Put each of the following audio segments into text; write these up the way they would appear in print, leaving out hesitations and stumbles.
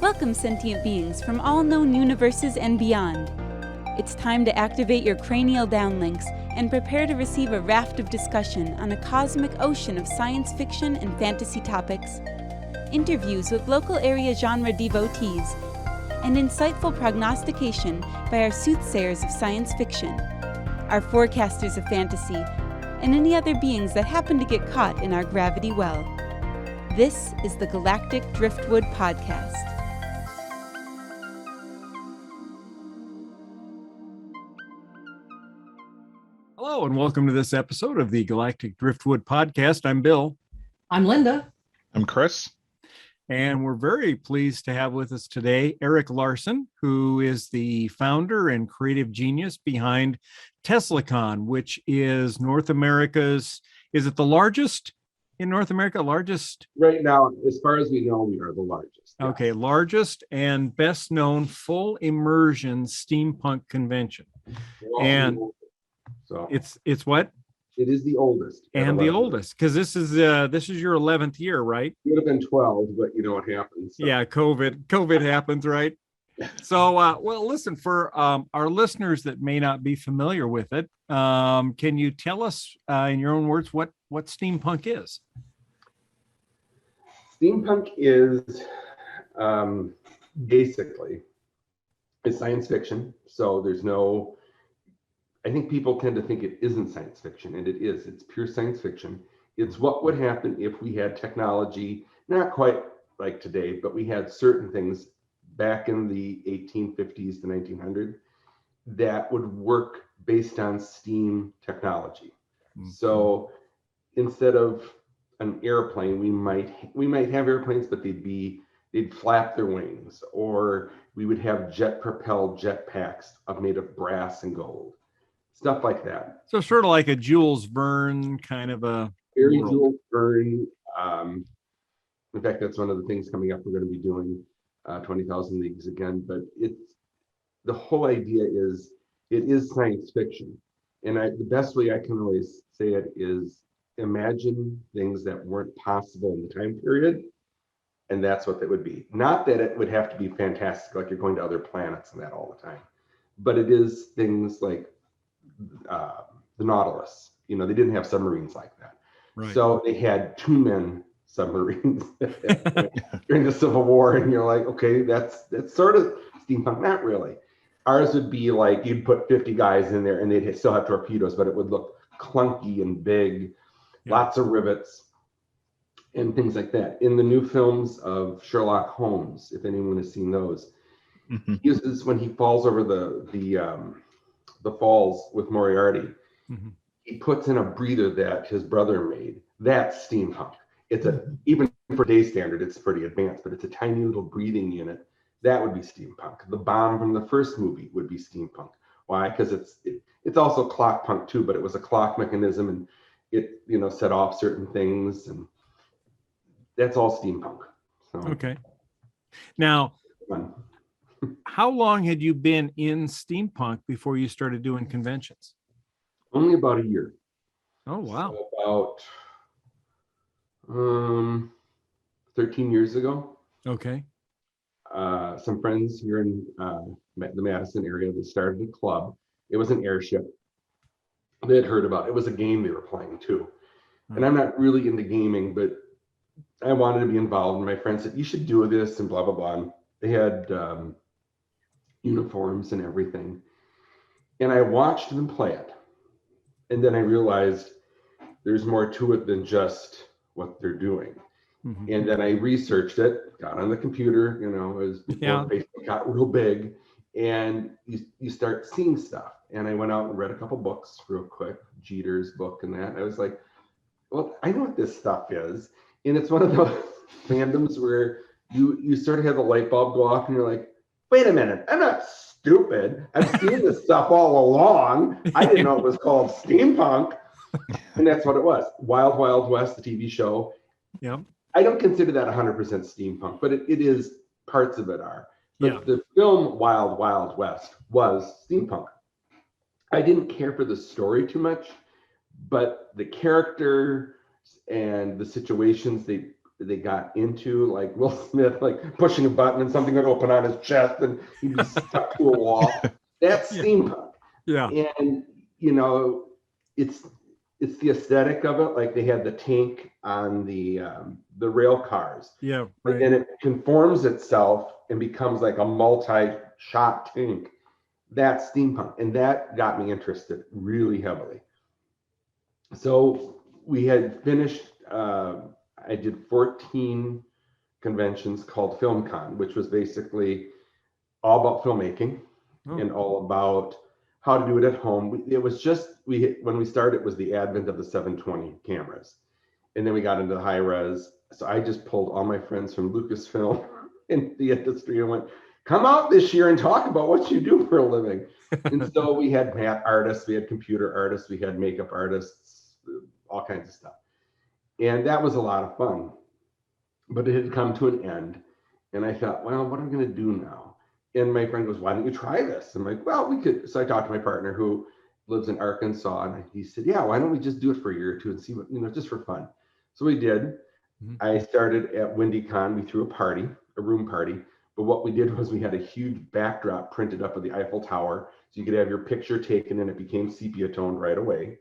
Welcome, sentient beings from all known universes and beyond. It's time to activate your cranial downlinks and prepare to receive a raft of discussion on a cosmic ocean of science fiction and fantasy topics, interviews with local area genre devotees, and insightful prognostication by our soothsayers of science fiction, our forecasters of fantasy, and any other beings that happen to get caught in our gravity well. This is the Galactic Driftwood Podcast. Hello, and welcome to this episode of the Galactic Driftwood Podcast. I'm Bill. I'm Linda. I'm Chris. And we're very pleased to have with us today Eric Larson, who is the founder and creative genius behind TeslaCon, which is North America's, is it the largest in North America? Largest? Right now, as far as we know, we are the largest. Yeah. Okay, largest and best known full immersion steampunk convention. And so it's what? It is the oldest. And the oldest, because this is your 11th year, right? It would have been 12, but you know what happens. So. Yeah, COVID happens, right? So, well, listen, for our listeners that may not be familiar with it, can you tell us in your own words what steampunk is? Steampunk is basically it's science fiction. So there's no. I think people tend to think it isn't science fiction, and it is. It's pure science fiction. It's what would happen if we had technology, not quite like today, but we had certain things back in the 1850s to 1900 that would work based on steam technology. Mm-hmm. So instead of an airplane, we might have airplanes, but they'd flap their wings, or we would have jet-propelled jetpacks made of brass and gold. Stuff like that. So sort of like a Jules Verne kind of a very world. Jules Verne. In fact, that's one of the things coming up. We're going to be doing 20,000 Leagues again. But the whole idea is it is science fiction, and the best way I can always say it is imagine things that weren't possible in the time period, and that's what that would be. Not that it would have to be fantastic, like you're going to other planets and that all the time, but it is things like the Nautilus. You know, they didn't have submarines like that. Right. So they had two-man submarines during the Civil War, and you're like, okay, that's sort of steampunk. Not really. Ours would be like you'd put 50 guys in there, and they'd still have torpedoes, but it would look clunky and big, lots of rivets, and things like that. In the new films of Sherlock Holmes, if anyone has seen those, he uses when he falls over the falls with Moriarty, he puts in a breather that his brother made. That's steampunk. It's even for today's standard, it's pretty advanced, but it's a tiny little breathing unit. That would be steampunk. The bomb from the first movie would be steampunk. Why? Because it's also clock punk too, but it was a clock mechanism, and it set off certain things, and that's all steampunk. So, okay. Now, how long had you been in steampunk before you started doing conventions? Only about a year. Oh, wow. So about 13 years ago. Okay. Some friends here in the Madison area that started a club. It was an airship. They had heard about it. It was a game they were playing too. And I'm not really into gaming, but I wanted to be involved. And my friend said, you should do this and blah, blah, blah. And they had uniforms and everything. And I watched them play it. And then I realized there's more to it than just what they're doing. Mm-hmm. And then I researched it, got on the computer, as before Facebook got real big, and you start seeing stuff. And I went out and read a couple books real quick, Jeter's book and that. And I was like, well, I know what this stuff is. And it's one of those fandoms where you sort of have the light bulb go off and you're like, wait a minute, I'm not stupid. I've seen this stuff all along. I didn't know it was called steampunk. And that's what it was. Wild Wild West, the TV show. Yeah. I don't consider that 100% steampunk, but it is parts of it are. But Yeah. the film Wild Wild West was steampunk. I didn't care for the story too much, but the character and the situations they got into, like Will Smith, like pushing a button and something would open on his chest and he'd be stuck to a wall. That's steampunk. Yeah. And it's the aesthetic of it. Like they had the tank on the rail cars. Yeah. Right. And it conforms itself and becomes like a multi-shot tank. That's steampunk, and that got me interested really heavily. So we had finished. I did 14 conventions called FilmCon, which was basically all about filmmaking and all about how to do it at home. It was just when we started, it was the advent of the 720 cameras, and then we got into the high res. So I just pulled all my friends from Lucasfilm in the industry and went, come out this year and talk about what you do for a living. And so we had math artists, we had computer artists, we had makeup artists, all kinds of stuff. And that was a lot of fun. But it had come to an end. And I thought, well, what am I going to do now? And my friend goes, why don't you try this? I'm like, well, we could. So I talked to my partner who lives in Arkansas. And he said, yeah, why don't we just do it for a year or two and see what, just for fun. So we did. Mm-hmm. I started at WindyCon. We threw a room party. But what we did was we had a huge backdrop printed up of the Eiffel Tower, so you could have your picture taken, and it became sepia toned right away.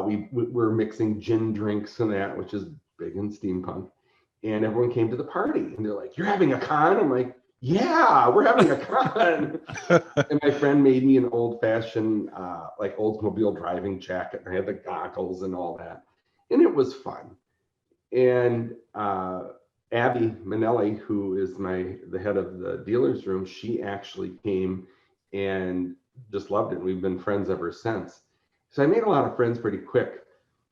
We were mixing gin drinks and that, which is big in steampunk. And everyone came to the party, and they're like, "You're having a con?" I'm like, "Yeah, we're having a con." And my friend made me an old-fashioned, like Oldsmobile driving jacket, and I had the goggles and all that, and it was fun. And Abby Manelli, who is the head of the dealer's room, she actually came and just loved it. And we've been friends ever since. So I made a lot of friends pretty quick.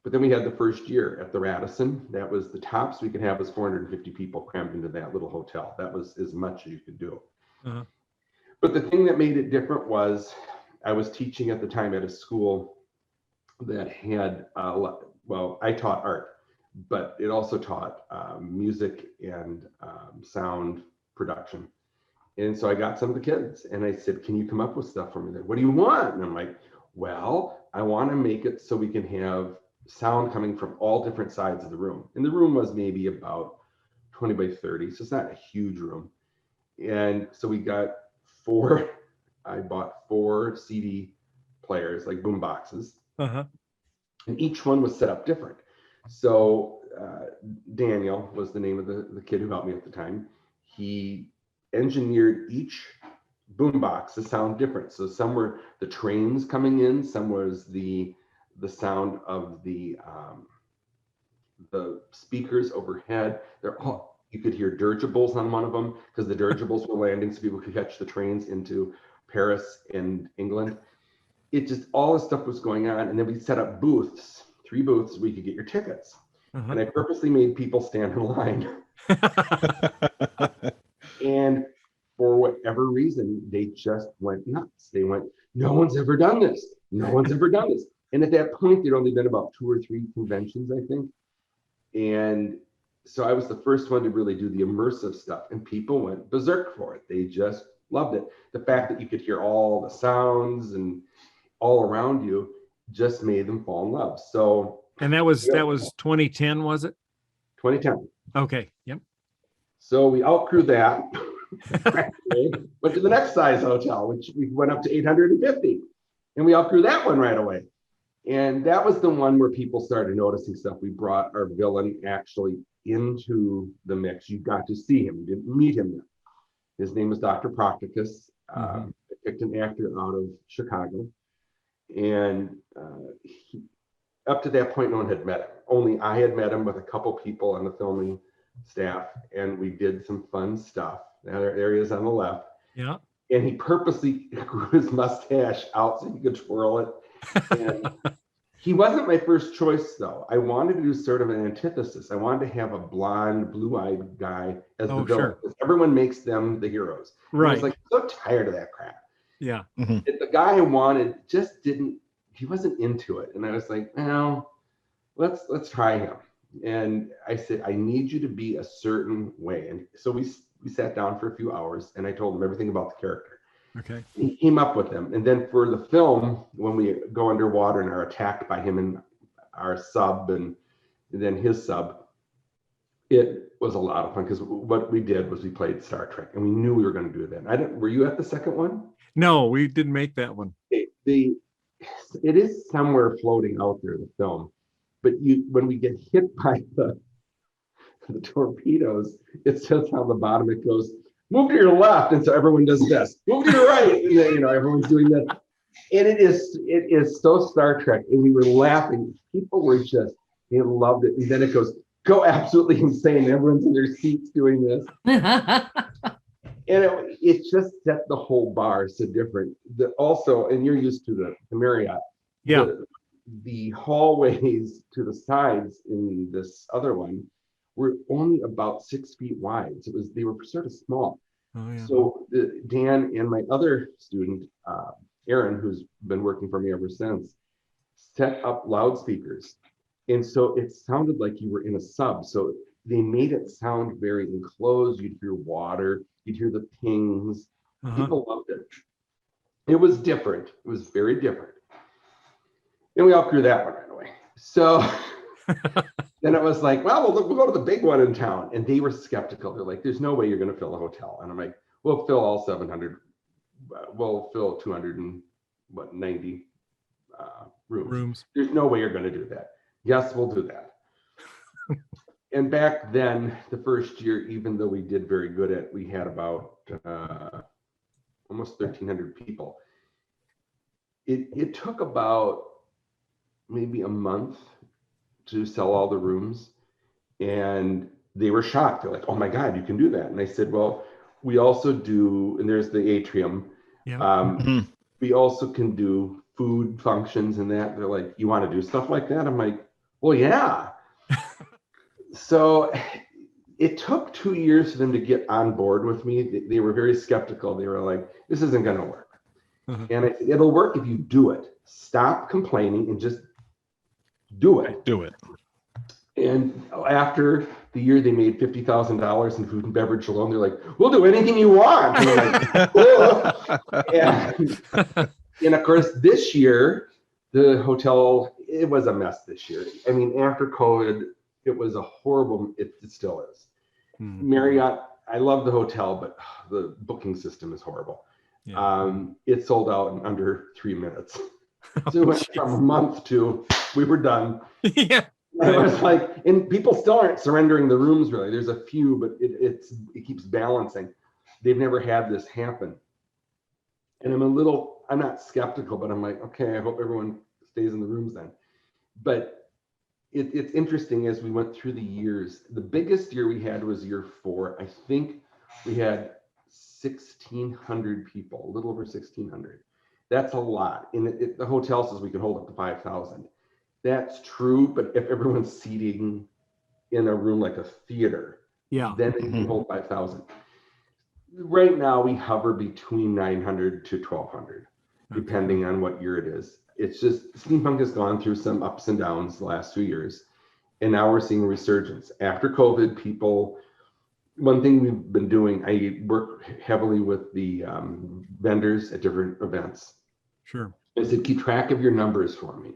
But then we had the first year at the Radisson. That was the tops we could have was 450 people crammed into that little hotel. That was as much as you could do. Uh-huh. But the thing that made it different was I was teaching at the time at a school that had, I taught art. But it also taught music and sound production. And so I got some of the kids and I said, can you come up with stuff for me? What do you want? And I'm like, well, I want to make it so we can have sound coming from all different sides of the room. And the room was maybe about 20 by 30. So it's not a huge room. And so we got I bought 4 CD players, like boom boxes. Uh-huh. And each one was set up different. So Daniel was the name of the kid who helped me at the time. He engineered each boombox to sound different. So some were the trains coming in, some was the sound of the speakers overhead. You could hear dirigibles on one of them because the dirigibles were landing so people could catch the trains into Paris and England. It just, all this stuff was going on. And then we set up 3 booths where you could get your tickets. Uh-huh. And I purposely made people stand in line. And for whatever reason, they just went nuts. They went, no one's ever done this. No one's ever done this. And at that point, there'd only been about 2 or 3 conventions, I think. And so I was the first one to really do the immersive stuff. And people went berserk for it. They just loved it. The fact that you could hear all the sounds and all around you just made them fall in love. So, and that was 2010, was it? 2010. Okay. Yep. So we outgrew that. Went to the next size hotel, which we went up to 850, and we outgrew that one right away. And that was the one where people started noticing stuff. We brought our villain actually into the mix. You got to see him. You didn't meet him yet. His name was Dr. Procticus. I picked an actor out of Chicago. And up to that point, no one had met him. Only I had met him with a couple people on the filming staff, and we did some fun stuff. There he is on the left. Yeah. And he purposely grew his mustache out so he could twirl it. And he wasn't my first choice, though. I wanted to do sort of an antithesis. I wanted to have a blonde, blue-eyed guy as the villain. Sure. Because everyone makes them the heroes. Right. I was like so tired of that crap. Yeah. Mm-hmm. The guy I wanted just he wasn't into it. And I was like, well, let's try him. And I said, I need you to be a certain way. And so we sat down for a few hours, and I told him everything about the character. Okay. He came up with them. And then for the film, when we go underwater and are attacked by him and our sub and then his sub, it was a lot of fun because what we did was we played Star Trek, and we knew we were going to do that. Were you at the second one? No, we didn't make that one. It is somewhere floating out there, the film. But when we get hit by the torpedoes, it says on the bottom, it goes, move to your left. And so everyone does this, move to your right. And then, everyone's doing that. And it is so Star Trek. And we were laughing. People were they loved it. And then it goes, go absolutely insane. Everyone's in their seats doing this. And it just set the whole bar so different. Also, and you're used to the Marriott. Yeah. The hallways to the sides in this other one were only about 6 feet wide. So they were sort of small. Oh, yeah. So Dan and my other student, Aaron, who's been working for me ever since, set up loudspeakers. And so it sounded like you were in a sub. So they made it sound very enclosed. You'd hear water, you'd hear the pings. People loved it. It was different. It was very different. And we outgrew that one right away. So then it was like, well, we'll go to the big one in town. And they were skeptical. They're like, there's no way you're going to fill a hotel. And I'm like, we'll fill all 700. We'll fill 290 rooms. There's no way you're going to do that. Yes, we'll do that. And back then, the first year, even though we did very good at, we had about almost 1,300 people. It took about maybe a month to sell all the rooms, and they were shocked. They're like, oh my God, you can do that. And I said, well, we also do, and there's the atrium. Yeah. We also can do food functions and that. They're like, you want to do stuff like that? I'm like, well, yeah. So it took 2 years for them to get on board with me. They were very skeptical. They were like, this isn't going to work. And I said, it'll work if you do it. Stop complaining and just do it. Do it. And after the year, they made $50,000 in food and beverage alone. They're like, we'll do anything you want. And I'm like, and of course, this year, the hotel, it was a mess this year. I mean, after COVID, it was a horrible, it still is. Marriott, I love the hotel, but the booking system is horrible. Yeah. It sold out in under 3 minutes. So it went from a month to, we were done. Yeah. It was like, and people still aren't surrendering the rooms really. There's a few, but it keeps balancing. They've never had this happen. And I'm not skeptical, but I'm like, okay, I hope everyone stays in the rooms then. But it's interesting as we went through the years. The biggest year we had was year 4. I think we had 1,600 people, a little over 1,600. That's a lot. And the hotel says we can hold up to 5,000. That's true, but if everyone's seating in a room like a theater, then it can hold 5,000. Right now, we hover between 900 to 1,200, depending on what year it is. It's just, Steampunk has gone through some ups and downs the last 2 years, and now we're seeing a resurgence. After COVID, one thing we've been doing, I work heavily with the vendors at different events. Sure. I said, keep track of your numbers for me.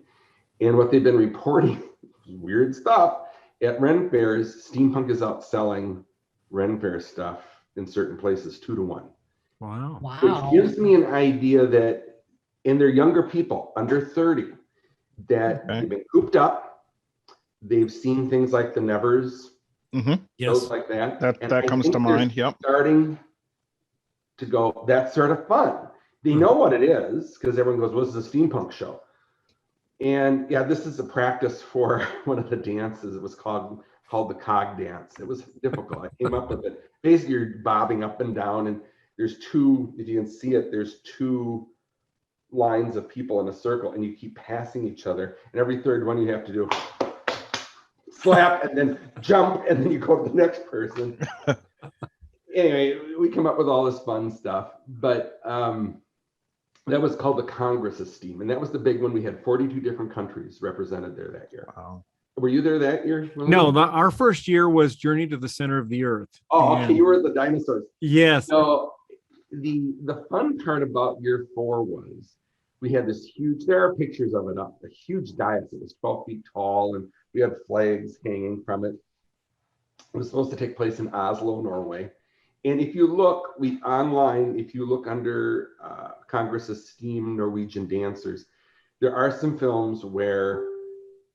And what they've been reporting, weird stuff, at Ren fairs, Steampunk is outselling Ren fair stuff in certain places 2 to 1. Wow. Which gives me an idea that, and they're younger people, under 30, that they've been cooped up. They've seen things like the Nevers, those like that. That comes to mind. Yep. Starting to go, that's sort of fun. They know what it is because everyone goes, well, this is a Steampunk show. And yeah, this is a practice for one of the dances. It was called the cog dance. It was difficult. I came up with it. Basically, you're bobbing up and down, and there's 2, if you can see it, there's 2 lines of people in a circle, and you keep passing each other. And every third one you have to do slap and then jump, and then you go to the next person. Anyway, we come up with all this fun stuff, but that was called the Congress of Steam, and that was the big one. We had 42 different countries represented there that year. Wow. Were you there that year? No, our first year was Journey to the Center of the Earth. Oh, okay. You were at the dinosaurs. Yes. So the fun part about year 4 was we had this huge, there are pictures of it up, a huge dais. It was 12 feet tall and we had flags hanging from it. It was supposed to take place in Oslo, Norway. And if you look online, if you look under Congress's Steam Norwegian Dancers, there are some films where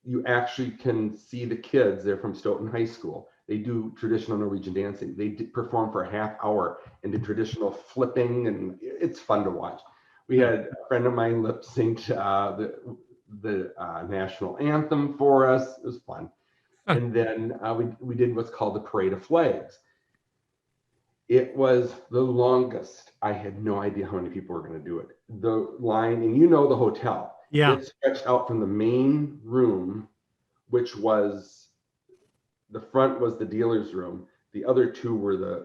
you actually can see the kids. They're from Stoughton High School. They do traditional Norwegian dancing. They perform for a half hour and did traditional flipping, and it's fun to watch. We had a friend of mine lip synced the national anthem for us. It was fun. And then we did what's called the Parade of Flags. It was the longest. I had no idea how many people were going to do it. The line, and you know the hotel. Yeah. It stretched out from the main room, which was, the front was the dealer's room. The other two were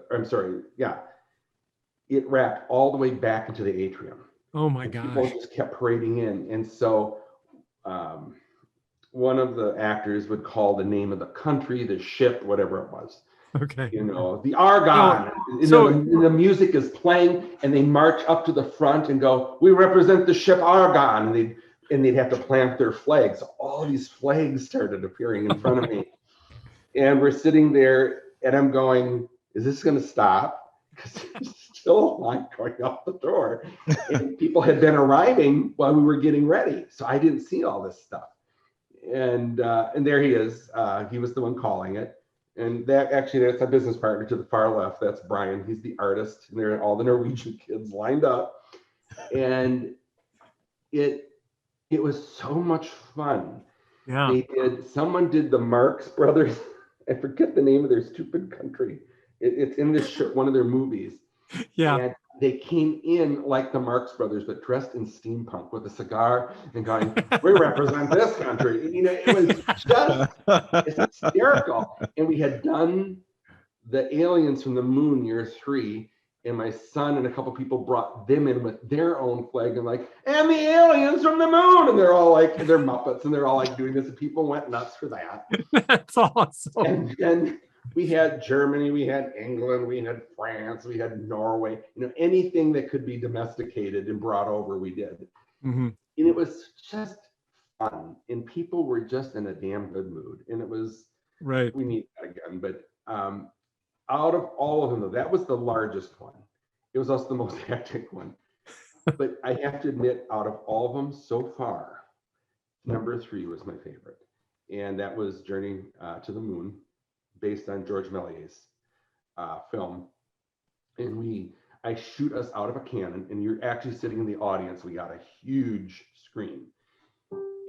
it wrapped all the way back into the atrium. Oh my People gosh. just kept parading in. And so one of the actors would call the name of the country, the ship, whatever it was. Okay. You know, the Argonne. The music is playing, and they march up to the front and go, "We represent the ship Argonne." And they'd have to plant their flags. All these flags started appearing in front of me. And we're sitting there, and I'm going, is this going to stop? Because there's still a line going out the door. And people had been arriving while we were getting ready. So I didn't see all this stuff. And there he is. He was the one calling it. And that's a business partner to the far left. That's Brian. He's the artist. And there are all the Norwegian kids lined up. And it was so much fun. Yeah. Someone did the Marx Brothers. I forget the name of their stupid country. It's in this one of their movies. Yeah. And they came in like the Marx Brothers, but dressed in steampunk with a cigar and going, "We represent this country." You know, it was it's hysterical. And we had done the aliens from the moon year 3. And my son and a couple people brought them in with their own flag and like, "And the aliens from the moon." And they're all like, they're Muppets, and they're all like doing this. And people went nuts for that. That's awesome. And then we had Germany, we had England, we had France, we had Norway. You know, anything that could be domesticated and brought over, we did. Mm-hmm. And it was just fun. And people were just in a damn good mood. And it was, Right. we need that again. But out of all of them, though, that was the largest one. It was also the most hectic one. But I have to admit, out of all of them so far, number 3 was my favorite. And that was Journey to the Moon, based on George Méliès's film. And I shoot us out of a cannon, and you're actually sitting in the audience. We got a huge screen.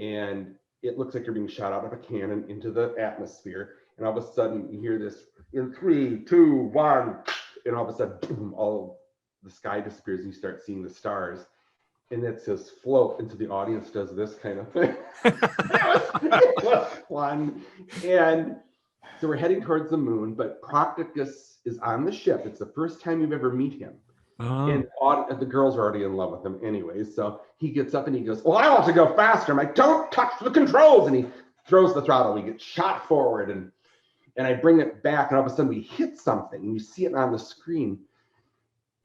And it looks like you're being shot out of a cannon into the atmosphere. And all of a sudden, you hear this in 3, 2, 1, and all of a sudden, boom, all the sky disappears, and you start seeing the stars. And it says float, and so the audience does this kind of thing. it was fun. And so we're heading towards the moon, but Procticus is on the ship. It's the first time you've ever meet him. Oh. And the girls are already in love with him anyway. So he gets up and he goes, "Well, I want to go faster." I'm like, "Don't touch the controls." And he throws the throttle. We get shot forward, and I bring it back, and all of a sudden we hit something, and you see it on the screen.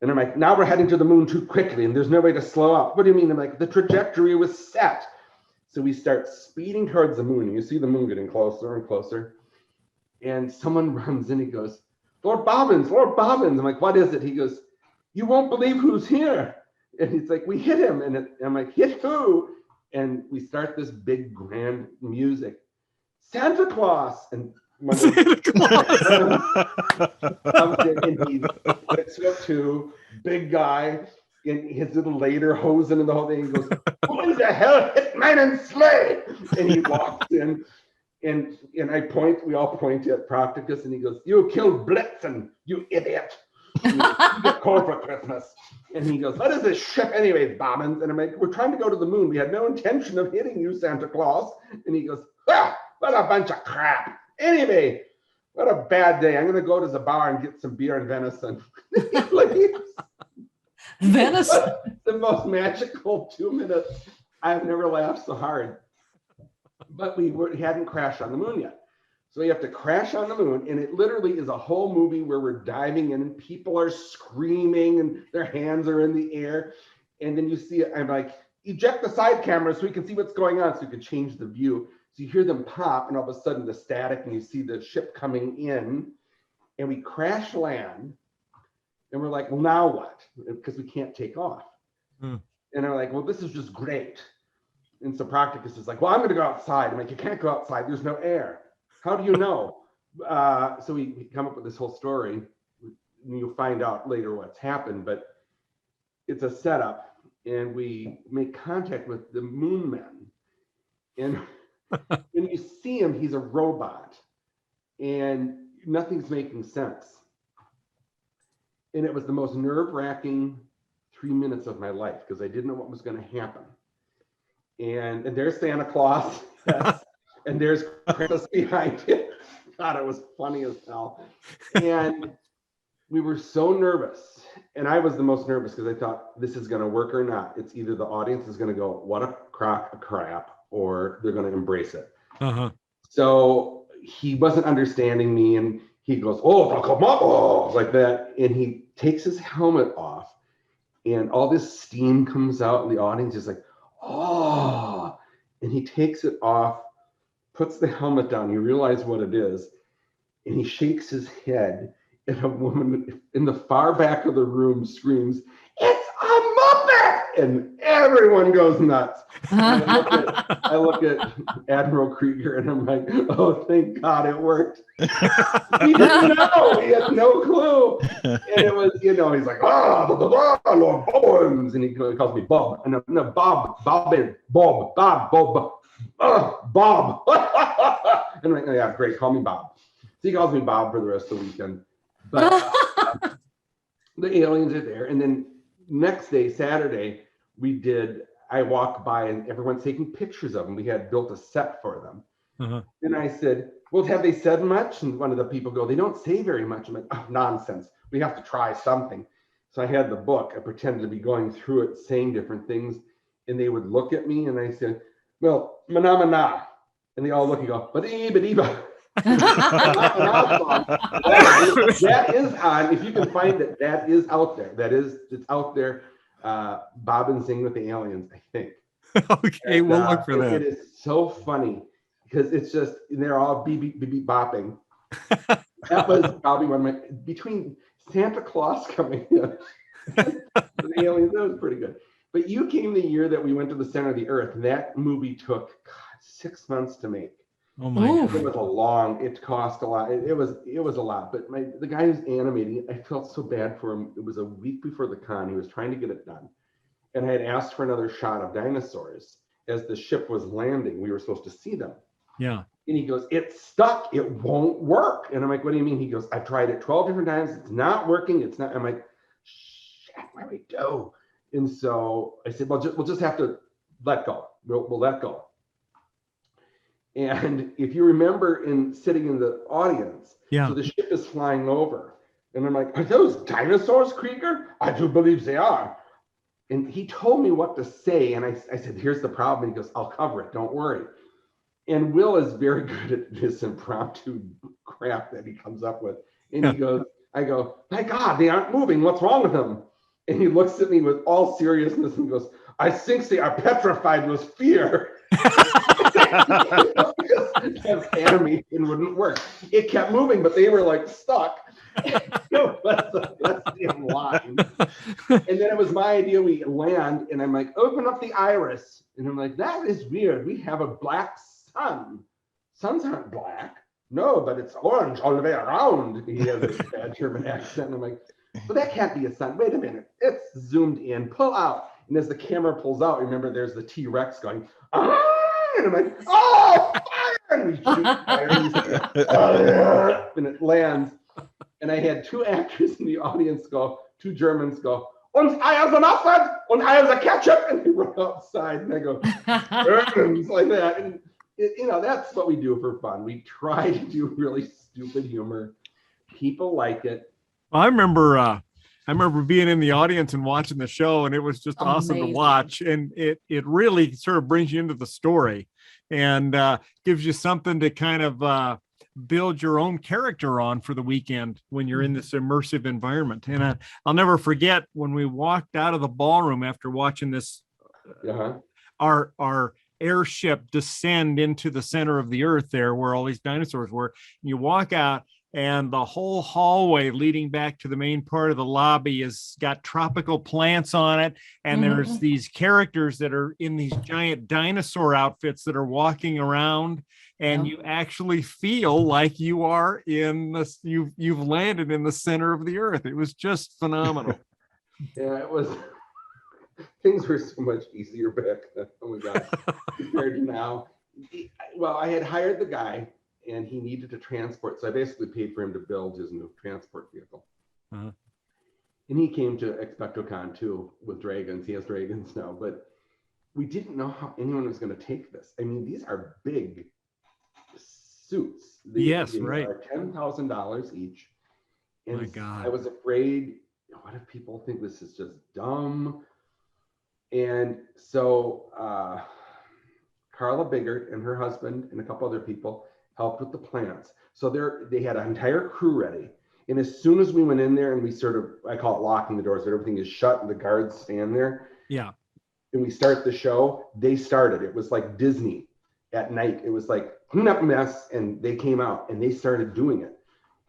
And I'm like, "Now we're heading to the moon too quickly, and there's no way to slow up." "What do you mean?" I'm like, "The trajectory was set." So we start speeding towards the moon, and you see the moon getting closer and closer. And someone runs in, he goes, Lord Bobbins. I'm like, "What is it?" He goes, "You won't believe who's here." And he's like, "We hit him." And I'm like, "Hit who?" And we start this big grand music. "Santa Claus." And Santa Claus. comes in, and he's 6'2", big guy, in his little later hosing and the whole thing. He goes, "Who in the hell hit mine and slay?" And he walks in. And we all point at Procticus, and he goes, "You killed Blitzen, you idiot. You get cold for Christmas." And he goes, "What is this ship anyways, Bobbins?" And I'm like, "We're trying to go to the moon. We had no intention of hitting you, Santa Claus." And he goes, "Ah, what a bunch of crap. Anyway, what a bad day. I'm going to go to the bar and get some beer and venison." Venison? The most magical 2 minutes. I've never laughed so hard. but we hadn't crashed on the moon yet. So we have to crash on the moon, and it literally is a whole movie where we're diving in and people are screaming and their hands are in the air. And then you see it, I'm like, eject the side camera so we can see what's going on, so you can change the view. So you hear them pop, and all of a sudden the static, and you see the ship coming in, and we crash land, and we're like, well, now what? Because we can't take off. And I'm like, well, this is just great. And so Practicus is like, well, I'm going to go outside. I'm like, you can't go outside. There's no air. How do you know? So we come up with this whole story. And you'll find out later what's happened, but it's a setup, and we make contact with the moon men. And when you see him, he's a robot, and nothing's making sense. And it was the most nerve-wracking 3 minutes of my life, because I didn't know what was going to happen. And there's Santa Claus, yes, and there's Christmas behind it. God, it was funny as hell. And we were so nervous, and I was the most nervous because I thought, this is going to work or not. It's either the audience is going to go, what a crock of crap, or they're going to embrace it. So he wasn't understanding me, and he goes, oh, come on, like that. And he takes his helmet off, and all this steam comes out, and the audience is like, oh, and he takes it off, puts the helmet down. You realize what it is, and he shakes his head, and a woman in the far back of the room screams, it's a Muppet! And everyone goes nuts. I look at Admiral Krieger, and I'm like, oh, thank God it worked. He didn't know. He had no clue. And it was, he's like, Lord Bobbins. And he calls me Bob. And no, Bob. And I'm like, oh, yeah, great. Call me Bob. So he calls me Bob for the rest of the weekend. But the aliens are there. And then next day, Saturday, I walk by and everyone's taking pictures of them. We had built a set for them. And I said, well, have they said much? And one of the people go, they don't say very much. I'm like, oh, nonsense. We have to try something. So I had the book. I pretended to be going through it, saying different things. And they would look at me, and I said, well, mana. And they all look and go, ba-dee-ba-dee-ba. That is on, if you can find it, that is out there. It's out there. Bobbins sing with the aliens, I think. Okay, and, we'll look for that. It is so funny because it's just, they're all beep bopping. That was probably one of my, between Santa Claus coming in and the aliens, that was pretty good. But you came the year that we went to the center of the earth. That movie took 6 months to make. Oh my God. It cost a lot. It was a lot, but the guy who's animating it, I felt so bad for him. It was a week before the con. He was trying to get it done. And I had asked for another shot of dinosaurs as the ship was landing. We were supposed to see them. Yeah. And he goes, it's stuck. It won't work. And I'm like, what do you mean? He goes, I've tried it 12 different times. It's not working. It's not. I'm like, shit, what do we do? And so I said, well, we'll just have to let go. We'll let go. And if you remember sitting in the audience, so the ship is flying over. And I'm like, are those dinosaurs, Krieger? I do believe they are. And he told me what to say. And I said, here's the problem. And he goes, I'll cover it. Don't worry. And Will is very good at this impromptu crap that he comes up with. And he goes, I go, my God, they aren't moving. What's wrong with them? And he looks at me with all seriousness and goes, I think they are petrified with fear. Because animation wouldn't work. It kept moving, but they were like stuck. That's the line. And then it was my idea. We land, and I'm like, open up the iris. And I'm like, that is weird. We have a black sun. Suns aren't black. No, but it's orange all the way around. He has a bad German accent. And I'm like, well, that can't be a sun. Wait a minute. It's zoomed in. Pull out. And as the camera pulls out, remember there's the T-Rex going, ah! And I'm like, oh, fire! And we shoot fire. And it lands. And I had two actors in the audience go, two Germans go, und Eier sind Abfahrt, und Eier sind Ketchup. And they run outside, and I go, Germans, like that. And, that's what we do for fun. We try to do really stupid humor. People like it. I remember being in the audience and watching the show, and it was just awesome to watch. And it really sort of brings you into the story, and gives you something to kind of build your own character on for the weekend when you're in this immersive environment. And I'll never forget when we walked out of the ballroom after watching this, our airship descend into the center of the earth there where all these dinosaurs were. You walk out and the whole hallway leading back to the main part of the lobby has got tropical plants on it. And there's these characters that are in these giant dinosaur outfits that are walking around, and you actually feel like you are in this, you've landed in the center of the earth. It was just phenomenal. Yeah, it was. Things were so much easier back then. Oh my God, compared to now. Well, I had hired the guy, and he needed to transport, so I basically paid for him to build his new transport vehicle. And he came to ExpectoCon too with dragons. He has dragons now, but we didn't know how anyone was going to take this. I mean, these are big suits. They are $10,000 each. And my God. I was afraid, what if people think this is just dumb? And so Carla Biggert and her husband and a couple other people helped with the plants. So they had an entire crew ready. And as soon as we went in there and we sort of, I call it locking the doors, but everything is shut and the guards stand there. Yeah. And we start the show, they started. It was like Disney at night. It was like clean up a mess, and they came out and they started doing it.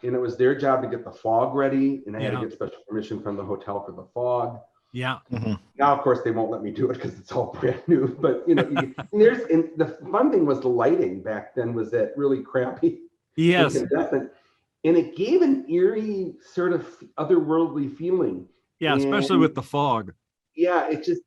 And it was their job to get the fog ready. And I had to get special permission from the hotel for the fog. Yeah. Now, of course, they won't let me do it because it's all brand new. But and the fun thing was the lighting back then was that really crappy. Yes. And it gave an eerie sort of otherworldly feeling. Yeah, especially with the fog. Yeah, it just.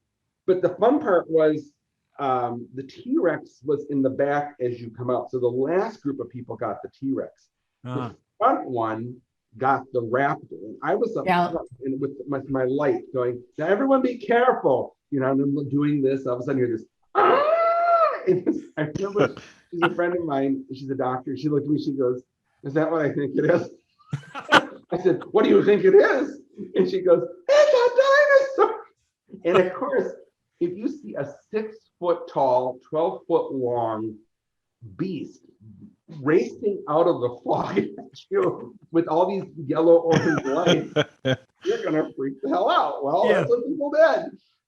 But the fun part was the T-Rex was in the back as you come out. So the last group of people got the T-Rex. The front one got the raptor, and I was up and with my light going, now everyone be careful, and I'm doing this, all of a sudden you hear this, I remember she's a friend of mine, she's a doctor, she looked at me, she goes, is that what I think it is? I said, what do you think it is? And she goes, it's a dinosaur. And of course, if you see a 6-foot tall, 12-foot long beast racing out of the fog at you with all these yellow orange lights, you're gonna freak the hell out. Well, that's what people did.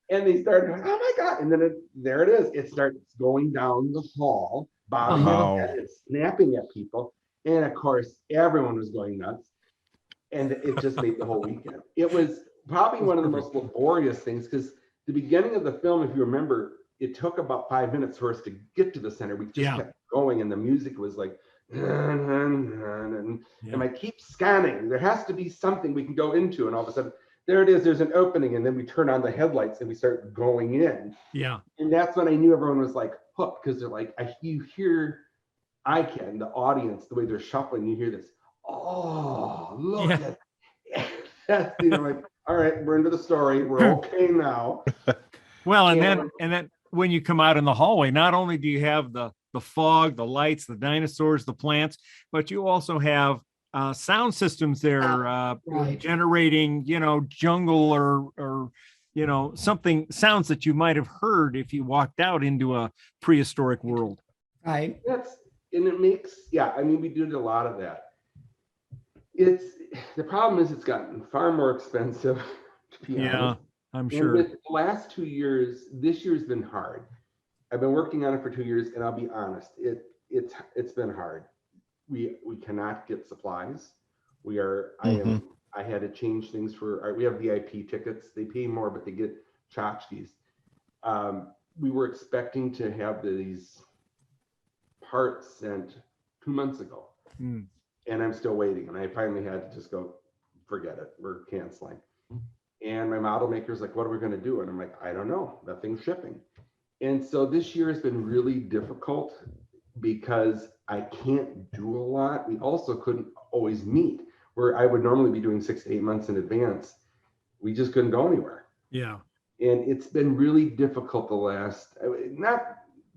And they started going, oh my God. And then there it is. It starts going down the hall, bobbing and snapping at people. And of course, everyone was going nuts. And it just made the whole weekend. It was probably one of the most laborious things, because the beginning of the film, if you remember, it took about 5 minutes for us to get to the center. We just kept going, and the music was like, and I keep scanning. There has to be something we can go into, and all of a sudden, there it is. There's an opening, and then we turn on the headlights and we start going in. Yeah, and that's when I knew everyone was like hooked, because they're like, you hear, the audience, the way they're shuffling, you hear this. Oh, look at that's like, all right, we're into the story. We're okay now. Well, and then when you come out in the hallway, not only do you have the fog, the lights, the dinosaurs, the plants, but you also have sound systems there generating, jungle or something, sounds that you might have heard if you walked out into a prehistoric world. Right. It makes, we did a lot of that. The problem is it's gotten far more expensive, to be honest. I'm sure. And with the last 2 years, this year's been hard. I've been working on it for 2 years, and I'll be honest, it's been hard. We cannot get supplies. I had to change things we have VIP tickets. They pay more, but they get tchotchkes. We were expecting to have these parts sent 2 months ago. And I'm still waiting. And I finally had to just go, forget it. We're canceling. And my model maker's like, what are we going to do? And I'm like, I don't know. Nothing's shipping. And so this year has been really difficult because I can't do a lot. We also couldn't always meet, where I would normally be doing 6 to 8 months in advance. We just couldn't go anywhere. Yeah. And it's been really difficult the last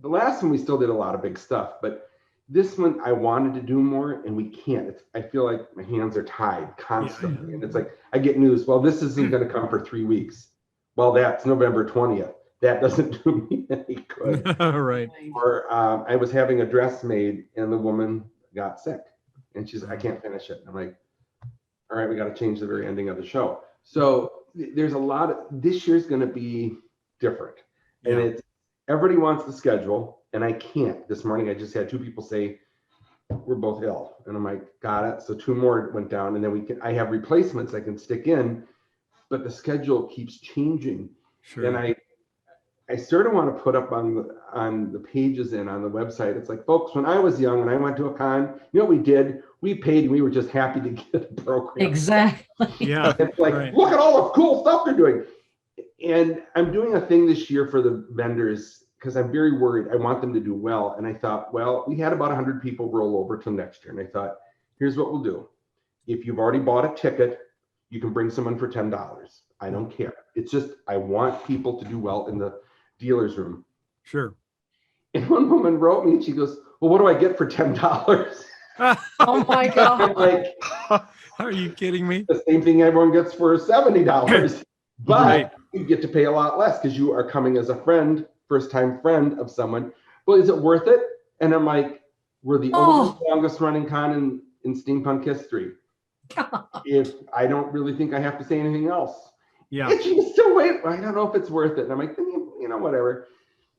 one we still did a lot of big stuff, but this one I wanted to do more and we can't. I feel like my hands are tied constantly. And it's like, I get news. Well, this isn't going to come for 3 weeks. Well, that's November 20th. that doesn't do me any good. Right. Or I was having a dress made and the woman got sick and she's, I can't finish it. I'm like, all right, we got to change the very ending of the show. So there's a lot of, this year's going to be different. And it's, everybody wants the schedule and I can't. This morning I just had 2 people say, we're both ill. And I'm like, got it. So 2 more went down and then I have replacements I can stick in, but the schedule keeps changing. Sure. And I sort of want to put up on the pages and on the website. It's like, folks, when I was young and I went to a con, you know what we did? We paid and we were just happy to get a program. Exactly. Yeah. It's like, look at all the cool stuff they're doing. And I'm doing a thing this year for the vendors because I'm very worried. I want them to do well. And I thought, well, we had about 100 people roll over till next year. And I thought, here's what we'll do. If you've already bought a ticket, you can bring someone for $10. I don't care. It's just, I want people to do well in the dealer's room. Sure. And one woman wrote me and she goes, well, what do I get for $10? Oh my God. I'm like, are you kidding me? The same thing everyone gets for $70, but Right. you get to pay a lot less because you are coming as a friend, first time friend of someone. Well, is it worth it? And I'm like, we're the oldest, longest running con in steampunk history. If I don't really think I have to say anything else. Yeah. And she's still waiting. I don't know if it's worth it. And I'm like, you know, whatever.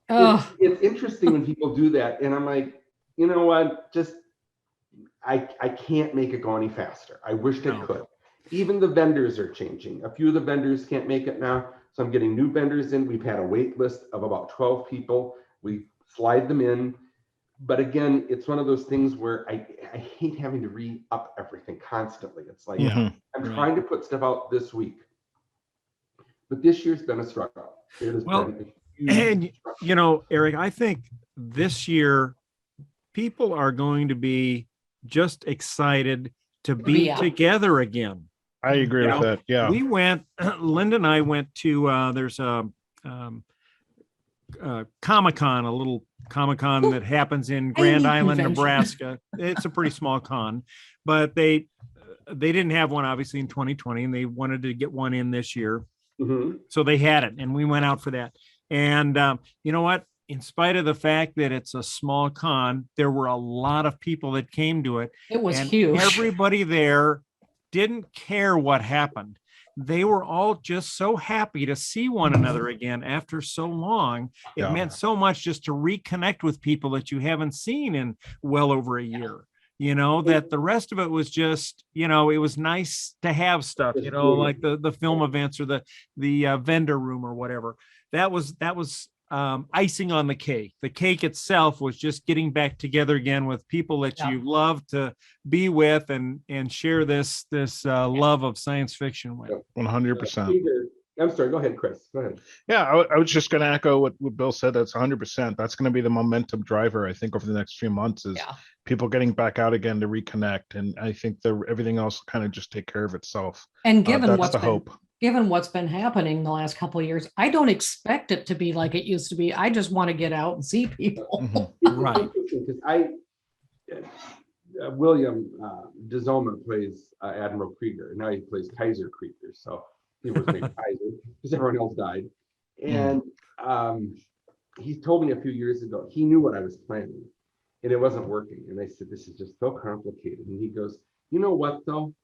It's interesting when people do that. And I'm like, you know what? Just, I can't make it go any faster. I wish I could. Even the vendors are changing. A few of the vendors can't make it now. So I'm getting new vendors in. We've had a wait list of about 12 people. We slide them in. But again, it's one of those things where I hate having to re-up everything constantly. It's like, I'm trying to put stuff out this week. But this year's been a struggle. It has been a huge struggle. You know, Eric, I think this year people are going to be just excited to be together again. I agree with that. Yeah. We went, Linda and I went to, there's a Comic-Con, a little Comic-Con that happens in Grand Island, Nebraska. It's a pretty small con, but they didn't have one obviously in 2020 and they wanted to get one in this year. Mm-hmm. So they had it and we went out for that. And you know what? In spite of the fact that it's a small con, there were a lot of people that came to it. It was and huge. Everybody there didn't care what happened. They were all just so happy to see one another again after so long. It meant so much just to reconnect with people that you haven't seen in well over a year. You know, that the rest of it was just, you know, it was nice to have stuff, you know, like the film events or the vendor room or whatever. That was icing on the cake. The cake itself was just getting back together again with people that you love to be with and share this love of science fiction with. 100%. I'm sorry, go ahead, Chris. Go ahead. Yeah, I was just going to echo what Bill said. That's 100%. That's going to be the momentum driver, I think, over the next few months is people getting back out again to reconnect. And I think everything else will kind of just take care of itself. And given what's been happening the last couple of years, I don't expect it to be like it used to be. I just want to get out and see people. Mm-hmm. Right. Because William DeZoma plays Admiral Krieger. Now he plays Kaiser Krieger. So he was named Kaiser because everyone else died. And he told me a few years ago, he knew what I was planning and it wasn't working. And I said, this is just so complicated. And he goes, you know what though?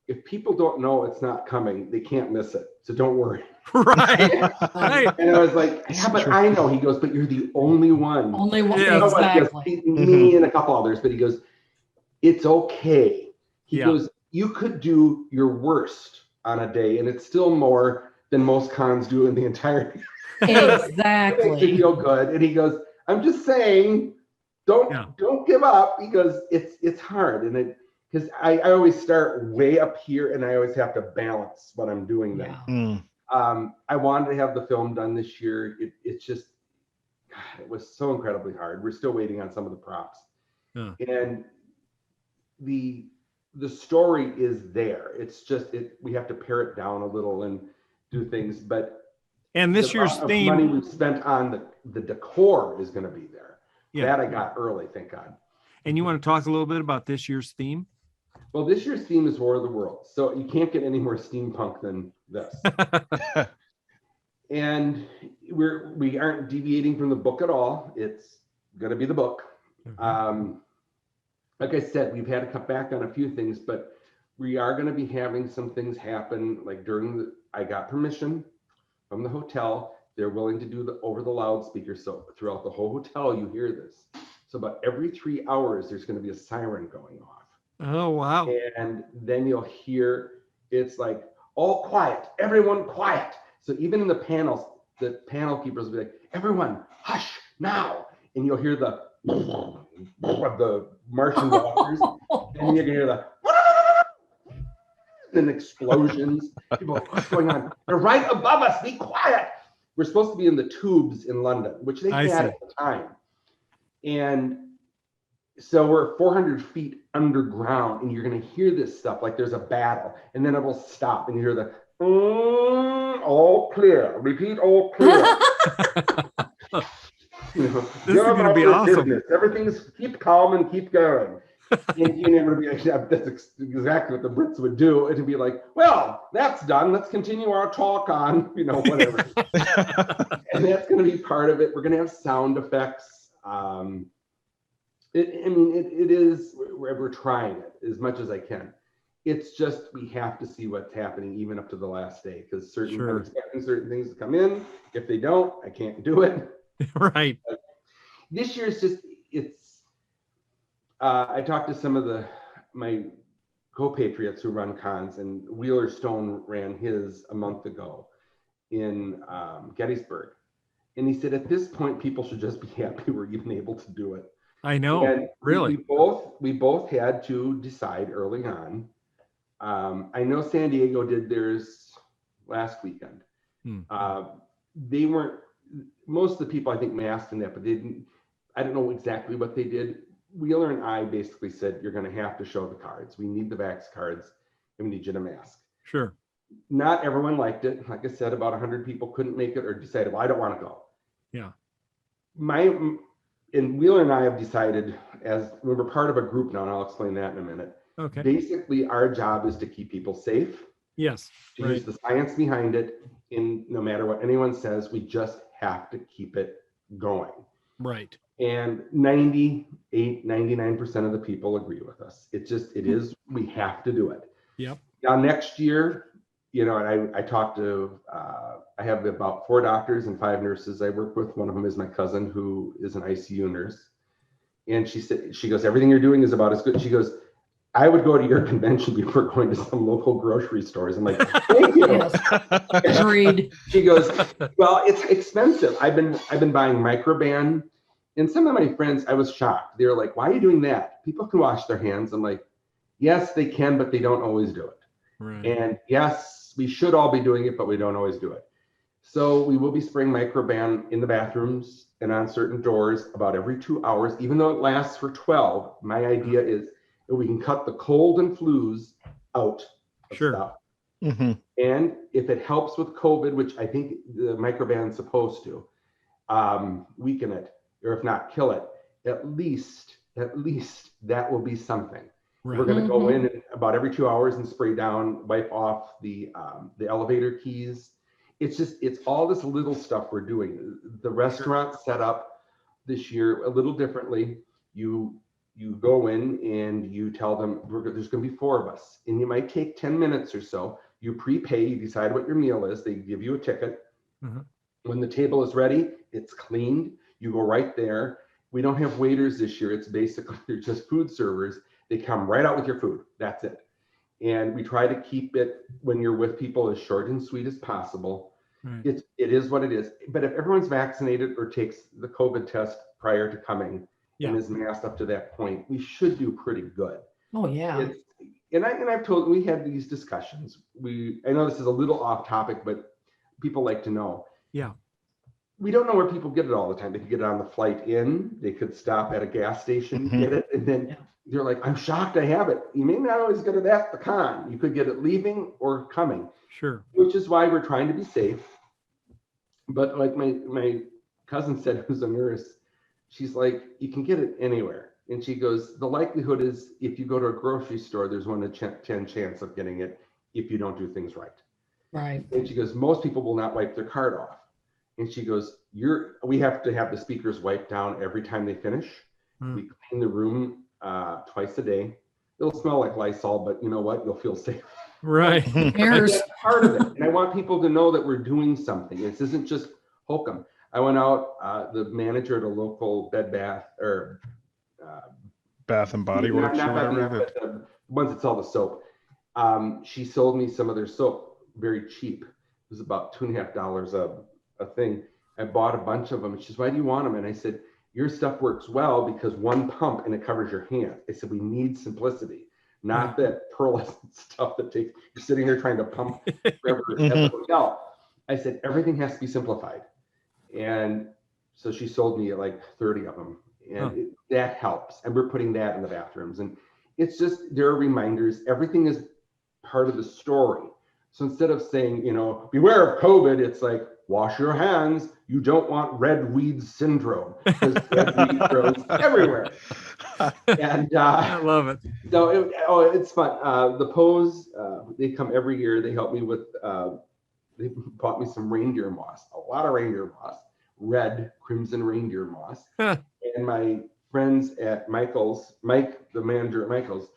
If people don't know it's not coming, they can't miss it. So don't worry. Right. Right. And I was like, yeah, but I know. He goes, but you're the only one. Only one. Yeah. Exactly. Me and a couple others, but he goes, it's okay. He goes, you could do your worst on a day and it's still more than most cons do in the entire Exactly. It makes you feel good. And he goes, I'm just saying, don't give up because it's hard. And because I always start way up here and I always have to balance what I'm doing then. I wanted to have the film done this year. It's just, God, it was so incredibly hard. We're still waiting on some of the props. And the story is there. It's just, we have to pare it down a little and do things. And this year's theme, money we've spent on the decor is going to be there. That I got early, thank God. And you want to talk a little bit about this year's theme? Well, this year's theme is War of the Worlds. So you can't get any more steampunk than this. And we aren't deviating from the book at all. It's going to be the book. Like I said, we've had to cut back on a few things, but we are going to be having some things happen. Like I got permission from the hotel. They're willing to do over the loudspeaker. So throughout the whole hotel, you hear this. So about every 3 hours, there's going to be a siren going off. Oh, wow. And then you'll hear, it's like, all quiet, everyone quiet. So even in the panels, the panel keepers will be like, everyone hush now. And you'll hear the Martian walkers. And you're going to hear the and explosions. People, what's going on? They're right above us, be quiet. We're supposed to be in the tubes in London, which they had at the time. And so we're 400 feet underground, and you're going to hear this stuff like there's a battle, and then it will stop, and you hear the all clear. Repeat, all clear. This is going to be awesome. Business. Everything's keep calm and keep going. And it would be like, that's exactly what the Brits would do. It'd be like, well, that's done. Let's continue our talk on, whatever. And that's going to be part of it. We're going to have sound effects. It is, we're trying it as much as I can. It's just, we have to see what's happening even up to the last day, because certain things come in. If they don't, I can't do it. Right. But this year is just, I talked to some of my co-patriots who run cons, and Wheeler Stone ran his a month ago in Gettysburg. And he said, at this point, people should just be happy we're even able to do it. I know, and really. We both had to decide early on. I know San Diego did theirs last weekend. They weren't, most of the people I think masked in that, but they didn't, I don't know exactly what they did. Wheeler and I basically said, you're going to have to show the cards. We need the vax cards, and we need you to mask. Sure. Not everyone liked it. Like I said, about 100 people couldn't make it or decided, well, I don't want to go. Yeah. And Wheeler and I have decided, as we're part of a group now, and I'll explain that in a minute. Okay. Basically, our job is to keep people safe. Yes. To use the science behind it. And no matter what anyone says, we just have to keep it going. Right. And 98, 99% of the people agree with us. It is, we have to do it. Yep. Now, next year, and I talked to, I have about 4 doctors and 5 nurses I work with. One of them is my cousin, who is an ICU nurse. And she goes, everything you're doing is about as good. She goes, I would go to your convention before going to some local grocery stores. I'm like, thank you. Yes. Agreed. She goes, well, it's expensive. I've been buying Microban. And some of my friends, I was shocked. They were like, why are you doing that? People can wash their hands. I'm like, yes, they can, but they don't always do it. Right. And yes, we should all be doing it, but we don't always do it. So we will be spraying Microban in the bathrooms and on certain doors about every 2 hours, even though it lasts for 12. My idea is that we can cut the cold and flus out of stuff. Mm-hmm. And if it helps with COVID, which I think the Microban is supposed to, weaken it, or if not kill it, at least that will be something. Right. We're going to go in about every 2 hours and spray down, wipe off the elevator keys. It's all this little stuff we're doing. The restaurant set up this year a little differently. You go in and you tell them there's going to be 4 of us, and you might take 10 minutes or so. You prepay, you decide what your meal is. They give you a ticket. Mm-hmm. When the table is ready, it's cleaned. You go right there. We don't have waiters this year. It's basically, they're just food servers. They come right out with your food. That's it. And we try to keep it, when you're with people, as short and sweet as possible. Right. It is what it is. But if everyone's vaccinated or takes the COVID test prior to coming and is masked up to that point, we should do pretty good. Oh, yeah. I've told, we had these discussions. I know this is a little off topic, but people like to know. Yeah. We don't know where people get it all the time. They could get it on the flight in. They could stop at a gas station, get it, and then they're like, I'm shocked I have it. You may not always get it at the con. You could get it leaving or coming. Sure. Which is why we're trying to be safe. But like my cousin said, who's a nurse, she's like, you can get it anywhere. And she goes, the likelihood is if you go to a grocery store, there's 1 in 10 chance of getting it if you don't do things right. Right. And she goes, most people will not wipe their card off. And she goes, we have to have the speakers wiped down every time they finish. We clean the room twice a day. It'll smell like Lysol, but you know what? You'll feel safe. Right. That's part of it. And I want people to know that we're doing something. This isn't just hokum. I went out, the manager at a local Bed Bath or Bath and Body Works not or Bed whatever. Bath, but the ones that sell the soap. She sold me some of their soap very cheap. It was about $2.50 a thing. I bought a bunch of them. She says, "Why do you want them?" And I said, "Your stuff works well because one pump and it covers your hand." I said, "We need simplicity, not that pearlescent stuff that takes, you're sitting here trying to pump forever at the hotel." I said, everything has to be simplified. And so she sold me like 30 of them. And that helps. And we're putting that in the bathrooms. And it's just, there are reminders. Everything is part of the story. So instead of saying, beware of COVID, it's like, wash your hands. You don't want red weed syndrome, because red weed grows everywhere. And I love it. So it's fun. The Pose, they come every year. They help me with, they bought me some reindeer moss, a lot of reindeer moss, red crimson reindeer moss. And my friends at Mike, the manager at Michael's,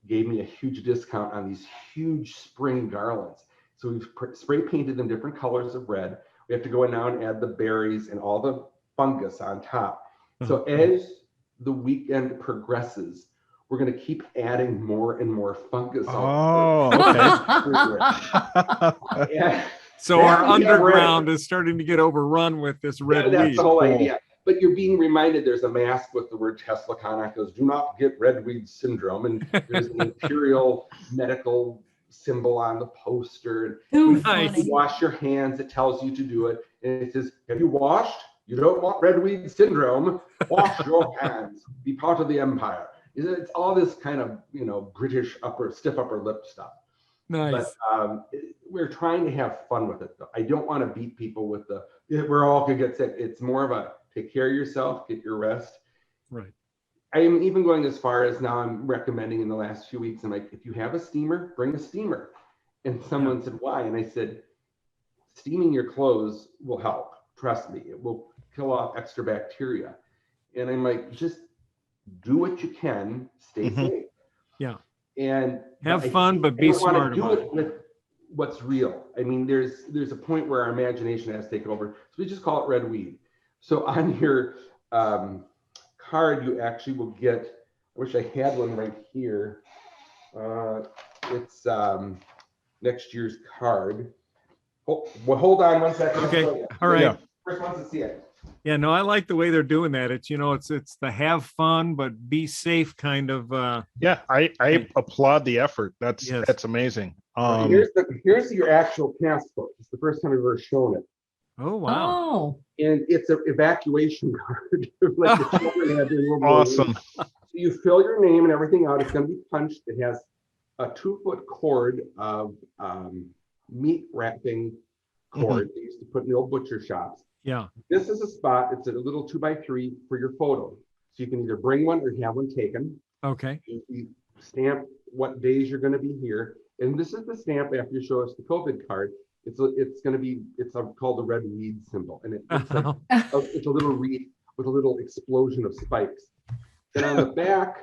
gave me a huge discount on these huge spring garlands. So we've spray painted them different colors of red. We have to go in now and add the berries and all the fungus on top. So as the weekend progresses, we're going to keep adding more and more fungus. Yeah. So our underground is starting to get overrun with this red weed. That's the whole idea. But you're being reminded there's a mask with the word TeslaCon. It goes, "Do not get red weed syndrome." And there's an imperial medical symbol on the poster. Nice. You wash your hands, it tells you to do it. And it says, "Have you washed? You don't want red weed syndrome. Wash your hands. Be part of the empire." It's all this kind of, British stiff upper lip stuff. Nice. But we're trying to have fun with it, though. I don't want to beat people with we're all going to get sick. It's more of a take care of yourself, get your rest. Right. I am even going as far as now I'm recommending in the last few weeks, I'm like, if you have a steamer, bring a steamer. And someone said, "Why?" And I said, steaming your clothes will help. Trust me, it will kill off extra bacteria. And I'm like, just do what you can, stay safe. Yeah. And have fun, but be smart about it. With what's real. I mean, there's a point where our imagination has taken over. So we just call it red weed. So on your card, you actually will get, I wish I had one right here. It's next year's card. Hold on one second. Okay. All right. Yeah. First one to see it. Yeah, no, I like the way they're doing that. It's, it's the have fun, but be safe kind of. Yeah, I applaud the effort. That's amazing. Here's your actual passport. It's the first time I've ever shown it. Oh, wow. Oh. And it's an evacuation card. Like the children had in World War Awesome. So you fill your name and everything out. It's going to be punched. It has a 2-foot cord of meat wrapping cord they used to put in the old butcher shops. Yeah. This is a spot. It's a little 2x3 for your photo. So you can either bring one or have one taken. Okay. You stamp what days you're going to be here. And this is the stamp after you show us the COVID card. It's called the red weed symbol. And it's like it's a little wreath with a little explosion of spikes. And on the back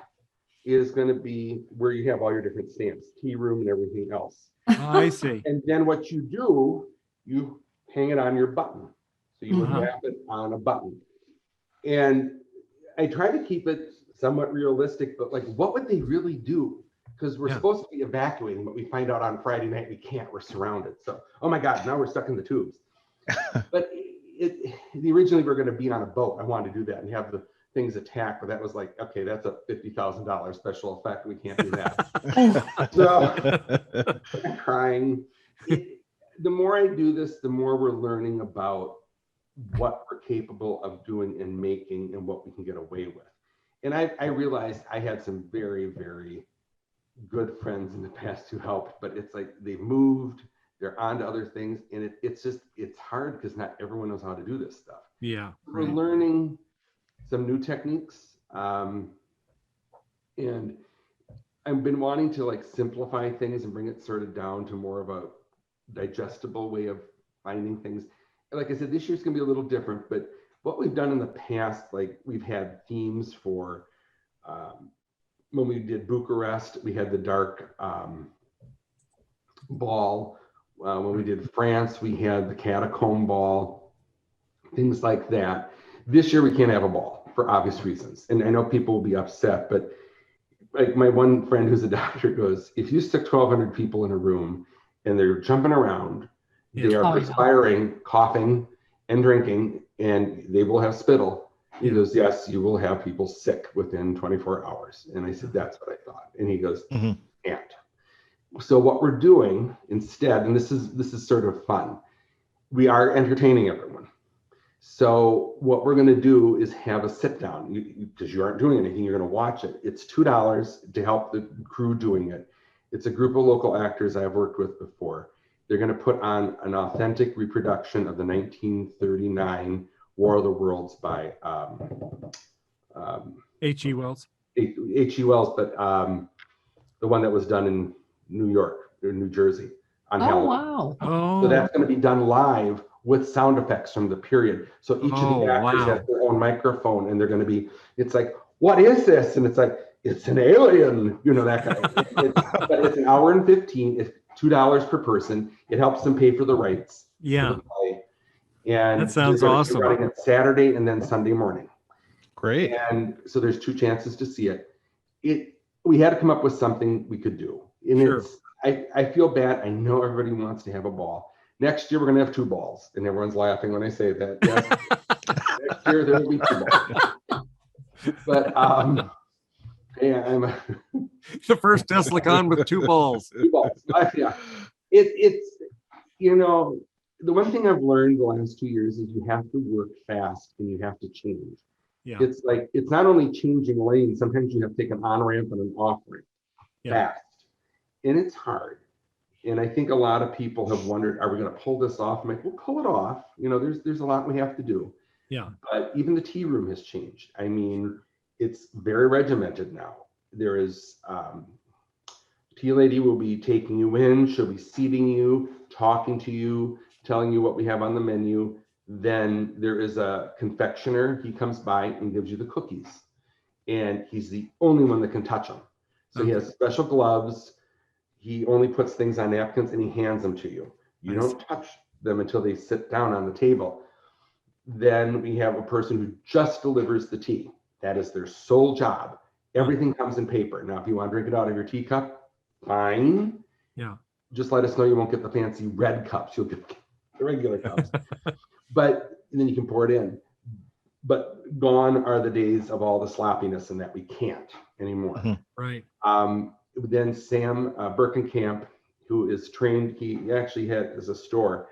is going to be where you have all your different stamps, tea room and everything else. I see. And then what you do, you hang it on your button. So you would wrap it on a button. And I try to keep it somewhat realistic, but like, what would they really do? Because we're supposed to be evacuating, but we find out on Friday night we can't, we're surrounded. So, oh my God, now we're stuck in the tubes. But originally we were going to be on a boat. I wanted to do that and have the things attack, but that was like, okay, that's a $50,000 special effect. We can't do that. So I'm crying. The more I do this, the more we're learning about what we're capable of doing and making and what we can get away with. And I realized I had some very, very good friends in the past who helped, but it's like they've moved, they're on to other things. And it's hard because not everyone knows how to do this stuff. Yeah. We're learning some new techniques. And I've been wanting to like simplify things and bring it sort of down to more of a digestible way of finding things. like I said, this year's gonna be a little different, but what we've done in the past, like we've had themes for, when we did Bucharest, we had the dark ball. When we did France, we had the catacomb ball, things like that. This year we can't have a ball for obvious reasons. And I know people will be upset, but like my one friend who's a doctor goes, if you stick 1,200 people in a room and they're jumping around, they are perspiring, coughing, and drinking, and they will have spittle. He goes, yes, you will have people sick within 24 hours. And I said, that's what I thought. And he goes, can't. So what we're doing instead, and this is sort of fun, we are entertaining everyone. So what we're going to do is have a sit down, because you aren't doing anything, you're going to watch it. It's $2 to help the crew doing it. It's a group of local actors I've worked with before. They're going to put on an authentic reproduction of the 1939 War of the Worlds by H.G. Wells. H.G. Wells, but the one that was done in New York or New Jersey on Halloween. Wow. Oh. So that's going to be done live with sound effects from the period. So each of the actors has their own microphone, and they're going to be, it's like, what is this? And it's like, it's an alien, you know, that kind of thing. But it's an hour and 15, it's $2 per person. It helps them pay for the rights. Yeah. And that sounds awesome. We're running it Saturday and then Sunday morning. Great. And so there's 2 chances to see it. We had to come up with something we could do. And Sure. I feel bad. I know everybody wants to have a ball. Next year, we're going to have 2 balls. And everyone's laughing when I say that. Yes. Next year, there will be 2 balls. But yeah, I'm the first TeslaCon with 2 balls. 2 balls. Yeah. It's, you know, the one thing I've learned the last 2 years is you have to work fast and you have to change. Yeah. It's like, it's not only changing lanes, sometimes you have to take an on-ramp and an off-ramp fast. And it's hard. And I think a lot of people have wondered, are we going to pull this off? I'm like, we'll pull it off. You know, there's a lot we have to do. Yeah. But even the tea room has changed. I mean, it's very regimented now. There is, tea lady will be taking you in. She'll be seating you, talking to you, telling you what we have on the menu. Then there is a confectioner. He comes by and gives you the cookies. And he's the only one that can touch them. So he has special gloves. He only puts things on napkins and he hands them to you. You don't touch them until they sit down on the table. Then we have a person who just delivers the tea. That is their sole job. Everything comes in paper. Now, if you want to drink it out of your teacup, fine. Yeah. Just let us know you won't get the fancy red cups. You'll get the regular cups. But then you can pour it in. But gone are the days of all the sloppiness and that we can't anymore. Right. Then Sam Berkenkamp, who is trained, he actually has a store.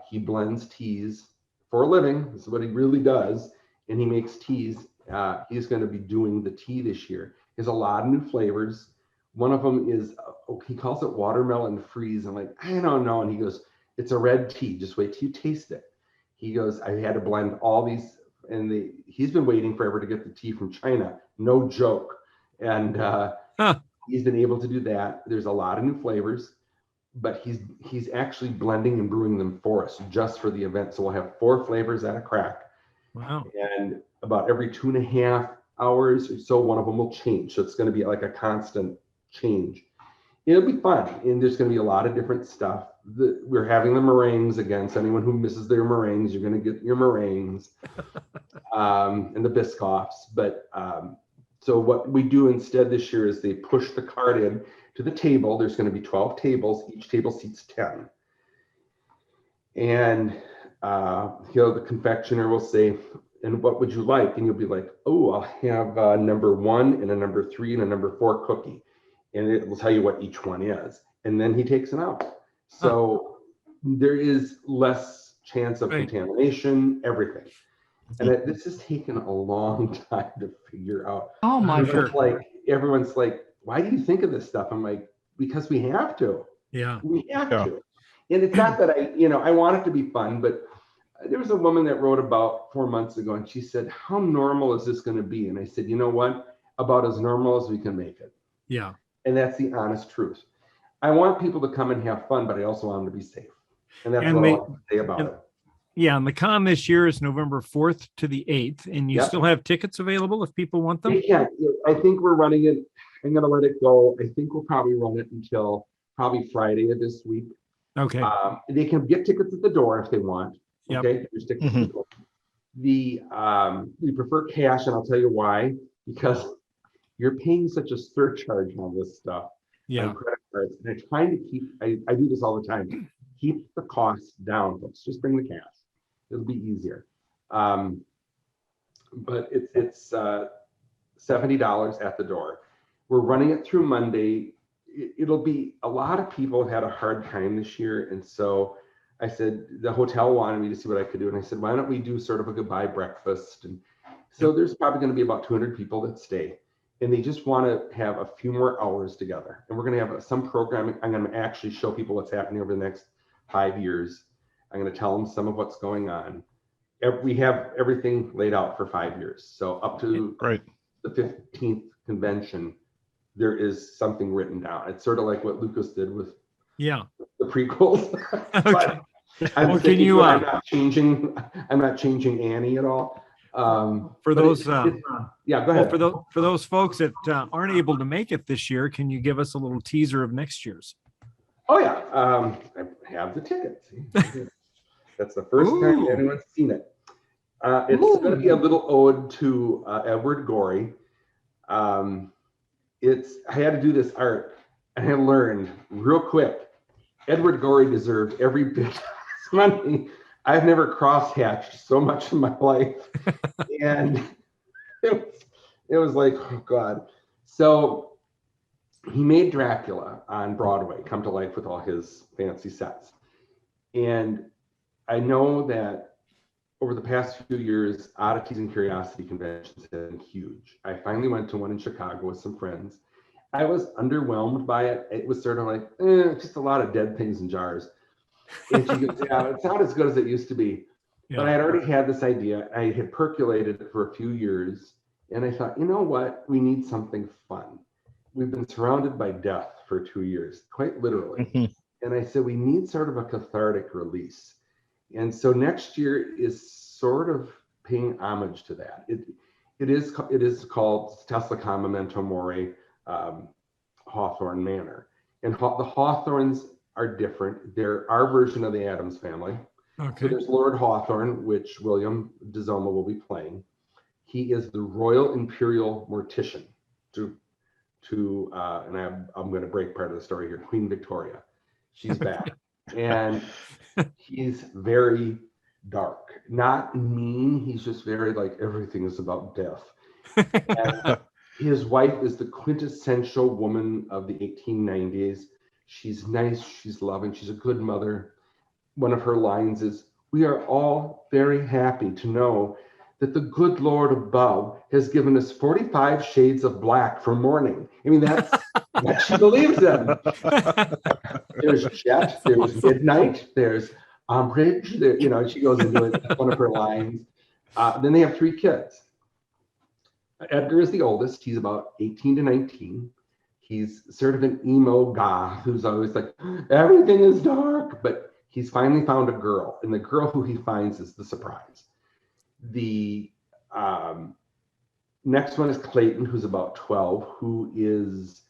He blends teas for a living. This is what he really does. And he makes teas. He's going to be doing the tea this year. He has a lot of new flavors. One of them is, he calls it watermelon freeze. I'm like, I don't know. And he goes, it's a red tea. Just wait till you taste it. He goes, I had to blend all these. And he's been waiting forever to get the tea from China. No joke. And he's been able to do that. There's a lot of new flavors, but he's actually blending and brewing them for us just for the event. So we'll have 4 flavors at a crack. Wow. And about every 2.5 hours or so, one of them will change. So it's going to be like a constant change. It'll be fun. And there's going to be a lot of different stuff. We're having the meringues again. So anyone who misses their meringues, you're going to get your meringues and the Biscoffs. But so what we do instead this year is they push the cart in to the table. There's going to be 12 tables. Each table seats 10. And the confectioner will say, and what would you like? And you'll be like, oh, I'll have a number 1 and a number 3 and a number 4 cookie. And it will tell you what each one is. And then he takes them out. So there is less chance of contamination, everything. And this has taken a long time to figure out. Oh my God. Like everyone's like, why do you think of this stuff? I'm like, because we have to. Yeah. We have to. And it's not that I want it to be fun, but there was a woman that wrote about 4 months ago and she said, how normal is this going to be? And I said, you know what? About as normal as we can make it. Yeah. And that's the honest truth. I want people to come and have fun, but I also want them to be safe. And that's what I want to say about it. Yeah, and the con this year is November 4th to the 8th, and you still have tickets available if people want them? Yeah, I think we're running it. I'm going to let it go. I think we'll probably run it until probably Friday of this week. Okay. They can get tickets at the door if they want. Yep. Okay, there's tickets at the door. We prefer cash, and I'll tell you why. Because you're paying such a surcharge on this stuff. Yeah. On credit cards, and I'm trying to keep. I do this all the time. Keep the costs down, folks. Just bring the cash. It'll be easier. But it's $70 at the door. We're running it through Monday. It'll be a lot of people have had a hard time this year, and so I said the hotel wanted me to see what I could do, and I said, why don't we do sort of a goodbye breakfast? And so there's probably going to be about 200 people that stay, and they just want to have a few more hours together. And we're going to have some programming. I'm going to actually show people what's happening over the next 5 years. I'm going to tell them some of what's going on. We have everything laid out for 5 years. So up to the 15th convention, there is something written down. It's sort of like what Lucas did with the prequels. Okay. I'm Well, can you? I'm not changing Annie at all. For those, yeah, go ahead. For those folks that aren't able to make it this year, can you give us a little teaser of next year's? Oh yeah, I have the tickets. That's the first time anyone's seen it. It's going to be a little ode to Edward Gorey. I had to do this art, and I learned real quick. Edward Gorey deserved every bit of his money. I've never cross-hatched so much in my life, and it was like, oh God. So he made Dracula on Broadway come to life with all his fancy sets, and I know that over the past few years, oddities and curiosity conventions have been huge. I finally went to one in Chicago with some friends. I was underwhelmed by it. It was sort of like, just a lot of dead things in jars. And she goes, yeah, it's not as good as it used to be. Yeah. But I had already had this idea. I had percolated it for a few years. And I thought, you know what? We need something fun. We've been surrounded by death for 2 years, quite literally. Mm-hmm. And I said, we need sort of a cathartic release. And so next year is sort of paying homage to that. It is called TeslaCon Memento Mori, Hawthorne Manor. And the Hawthorns are different. They're our version of the Addams Family. Okay. So there's Lord Hawthorne, which William DeZoma will be playing. He is the Royal Imperial Mortician to and I'm going to break part of the story here. Queen Victoria, she's back, and he's very dark, not mean. He's just very like everything is about death. And his wife is the quintessential woman of the 1890s. She's nice, she's loving, she's a good mother. One of her lines is, "We are all very happy to know that the good Lord above has given us 45 shades of black for mourning." I mean, that's what she believes in. There's jet, there's midnight, there's umbrage, there, she goes into it, one of her lines. Then they have 3 kids. Edgar is the oldest. He's about 18 to 19. He's sort of an emo goth who's always like, everything is dark, but he's finally found a girl, and the girl who he finds is the surprise. The next one is Clayton, who's about 12, who is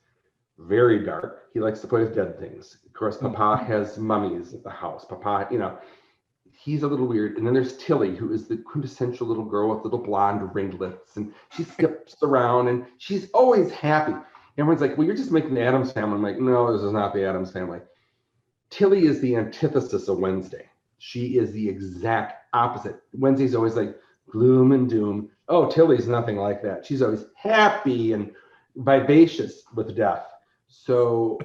very dark. He likes to play with dead things. Of course, Papa has mummies at the house. Papa, he's a little weird. And then there's Tilly, who is the quintessential little girl with little blonde ringlets, and she skips around, and she's always happy. Everyone's like, well, you're just making the Addams Family. I'm like, no, this is not the Addams Family. Tilly is the antithesis of Wednesday. She is the exact opposite. Wednesday's always like gloom and doom. Oh, Tilly's nothing like that. She's always happy and vivacious with death. So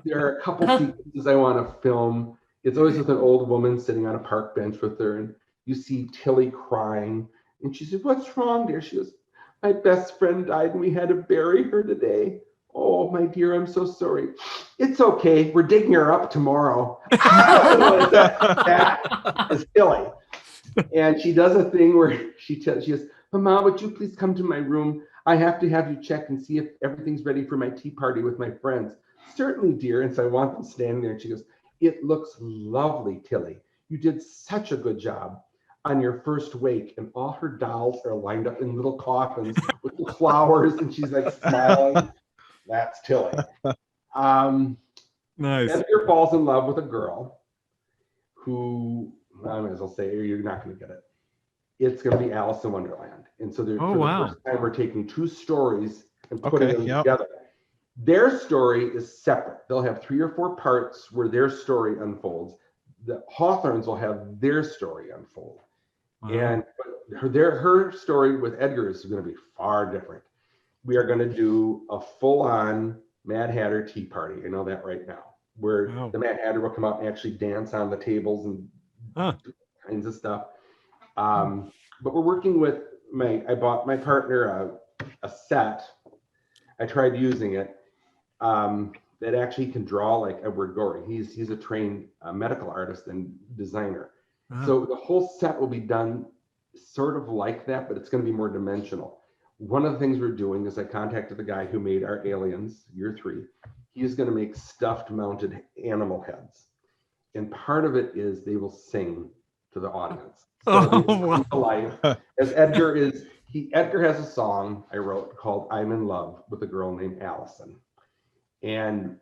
there are a couple sequences I want to film. It's always with an old woman sitting on a park bench with her, and you see Tilly crying, and she says, "What's wrong, dear?" She goes, "My best friend died and we had to bury her today. Oh, my dear, I'm so sorry." "It's okay. We're digging her up tomorrow." That is Tilly. And she does a thing where she says, "Mama, would you please come to my room? I have to have you check and see if everything's ready for my tea party with my friends." "Certainly, dear." And so I want them standing there. And she goes, "It looks lovely, Tilly. you did such a good job on your first wake, and all her dolls are lined up in little coffins with the flowers, and she's like smiling. That's Tilly. Nice. Edgar falls in love with a girl who, I might as well say, you're not going to get it. It's going to be Alice in Wonderland. And so for the first time, we're taking two stories and putting them together. Their story is separate. They'll have 3 or 4 parts where their story unfolds. The Hawthorns will have their story unfold. Wow. And her story with Edgar is going to be far different. We are going to do a full-on Mad Hatter tea party. I know that right now, where the Mad Hatter will come out and actually dance on the tables and do kinds of stuff. But we're working with I bought my partner a set. I tried using it that actually can draw like Edward Gorey. He's a trained medical artist and designer. So the whole set will be done sort of like that, but it's going to be more dimensional. One of the things we're doing is I contacted the guy who made our aliens, year 3. He's going to make stuffed mounted animal heads. And part of it is they will sing to the audience. So life. As Edgar has a song I wrote called I'm in Love with a girl named Allison. And